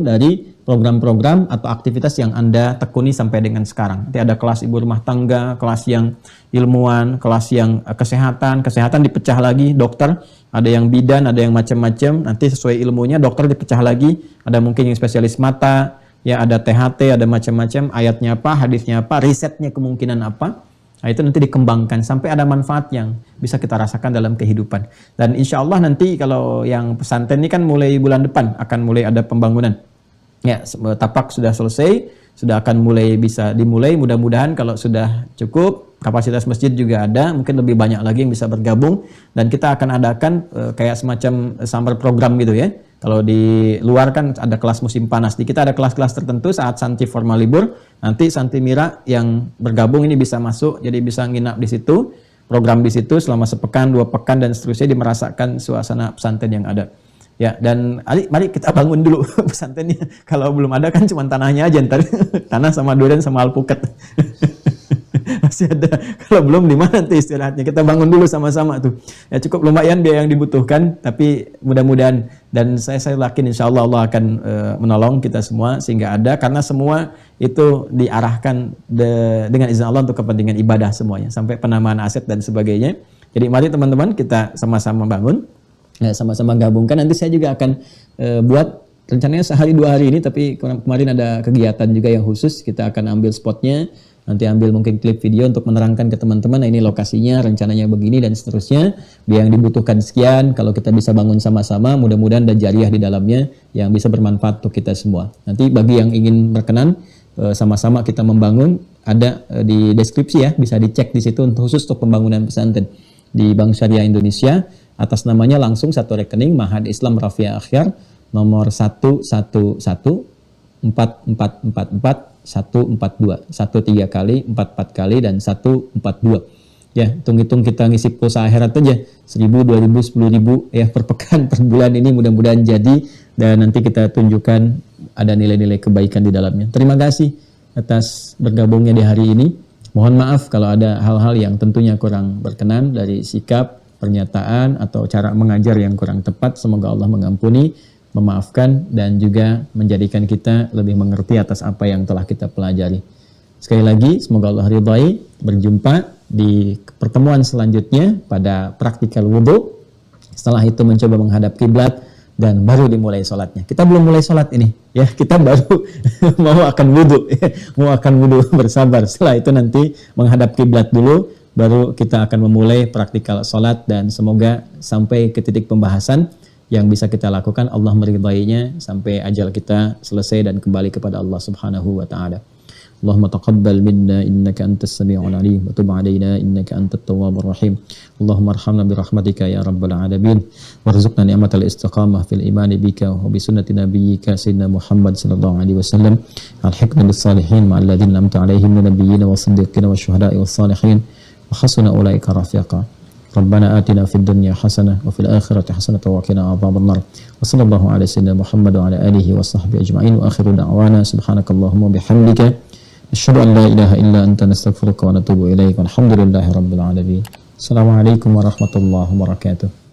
dari program-program atau aktivitas yang Anda tekuni sampai dengan sekarang. Nanti ada kelas ibu rumah tangga, kelas yang ilmuwan, kelas yang kesehatan dipecah lagi, dokter, ada yang bidan, ada yang macam-macam, nanti sesuai ilmunya dokter dipecah lagi, ada mungkin yang spesialis mata, ya ada THT, ada macam-macam, ayatnya apa, hadisnya apa, risetnya kemungkinan apa. Nah, itu nanti dikembangkan sampai ada manfaat yang bisa kita rasakan dalam kehidupan. Dan insya Allah nanti kalau yang pesantren ini kan mulai bulan depan akan mulai ada pembangunan. Ya, tapak sudah selesai, sudah akan mulai bisa dimulai. Mudah-mudahan kalau sudah cukup, kapasitas masjid juga ada, mungkin lebih banyak lagi yang bisa bergabung. Dan kita akan adakan kayak semacam summer program gitu ya. Kalau di luar kan ada kelas musim panas, di kita ada kelas-kelas tertentu saat santri formal libur, nanti santri Mira yang bergabung ini bisa masuk, jadi bisa nginap di situ, program di situ selama sepekan, 2 pekan dan seterusnya, dimerasakan suasana pesantren yang ada. Ya, dan mari kita bangun dulu pesantrennya. Kalau belum ada kan cuma tanahnya aja ntar, tanah sama durian sama alpukat. Masih ada. Kalau belum di mana nanti istirahatnya. Kita bangun dulu sama-sama tuh. Ya cukup lumayan biaya yang dibutuhkan, tapi mudah-mudahan dan saya yakin insya Allah Allah akan menolong kita semua sehingga ada, karena semua itu diarahkan dengan izin Allah untuk kepentingan ibadah semuanya sampai penambahan aset dan sebagainya. Jadi mari teman-teman kita sama-sama bangun, ya, sama-sama gabungkan. Nanti saya juga akan buat rencananya sehari 2 hari ini, tapi kemarin ada kegiatan juga yang khusus, kita akan ambil spotnya. Nanti ambil mungkin klip video untuk menerangkan ke teman-teman, nah ini lokasinya, rencananya begini dan seterusnya. Biar yang dibutuhkan sekian, kalau kita bisa bangun sama-sama, mudah-mudahan ada jariah di dalamnya yang bisa bermanfaat untuk kita semua. Nanti bagi yang ingin berkenan, sama-sama kita membangun, ada di deskripsi ya, bisa dicek di situ untuk khusus untuk pembangunan pesantren di Bank Syariah Indonesia. Atas namanya langsung satu rekening Mahad Islam Rafiah Akhyar nomor 1114444 142, 13 kali, 44 kali, dan 142. Ya, hitung-hitung kita ngisi pulsa akhirat aja, 1.000, 2.000, 10.000 ya per pekan, per bulan ini mudah-mudahan jadi, dan nanti kita tunjukkan ada nilai-nilai kebaikan di dalamnya. Terima kasih atas bergabungnya di hari ini. Mohon maaf kalau ada hal-hal yang tentunya kurang berkenan dari sikap, pernyataan, atau cara mengajar yang kurang tepat. Semoga Allah mengampuni, memaafkan, dan juga menjadikan kita lebih mengerti atas apa yang telah kita pelajari. Sekali lagi, semoga Allah ridhai. Berjumpa di pertemuan selanjutnya pada praktikal wudhu. Setelah itu mencoba menghadap kiblat dan baru dimulai sholatnya. Kita belum mulai sholat ini, ya kita baru mau akan wudhu, mau akan wudhu, bersabar. Setelah itu nanti menghadap kiblat dulu, baru kita akan memulai praktikal sholat, dan semoga sampai ke titik pembahasan yang bisa kita lakukan, Allah meridainya sampai ajal kita selesai dan kembali kepada Allah Subhanahu wa taala. Allahumma taqabbal minna innaka antas sami'ul alim wa tub 'alaina innaka antat tawwabur rahim. Allahumma arhamna bi rahmatika ya rabbal alamin warzuqna ni'matal istiqamah fil iman bika wa bi sunnati nabiyyika sayyidina Muhammad sallallahu alaihi wasallam. Alhiqna bis salihin ma'al ladzina an'amta 'alaihim minal nabiyyin was-siddiqin wasyuhada'i was-salihin wa hasuna ulaika rafiqa. Rabbana atina fid dunya hasanah wa fil akhirati hasanah wa qina adzabannar. Wa sallallahu ala sayyidina Muhammad wa ala alihi wa sahbihi ajma'in. Wa akhiru da'wana subhanakallahumma bihamdika asyhadu an la ilaha illa anta nastaghfiruka wa natubu ilaik. Walhamdulillahi rabbil alamin. Assalamualaikum warahmatullahi wabarakatuh.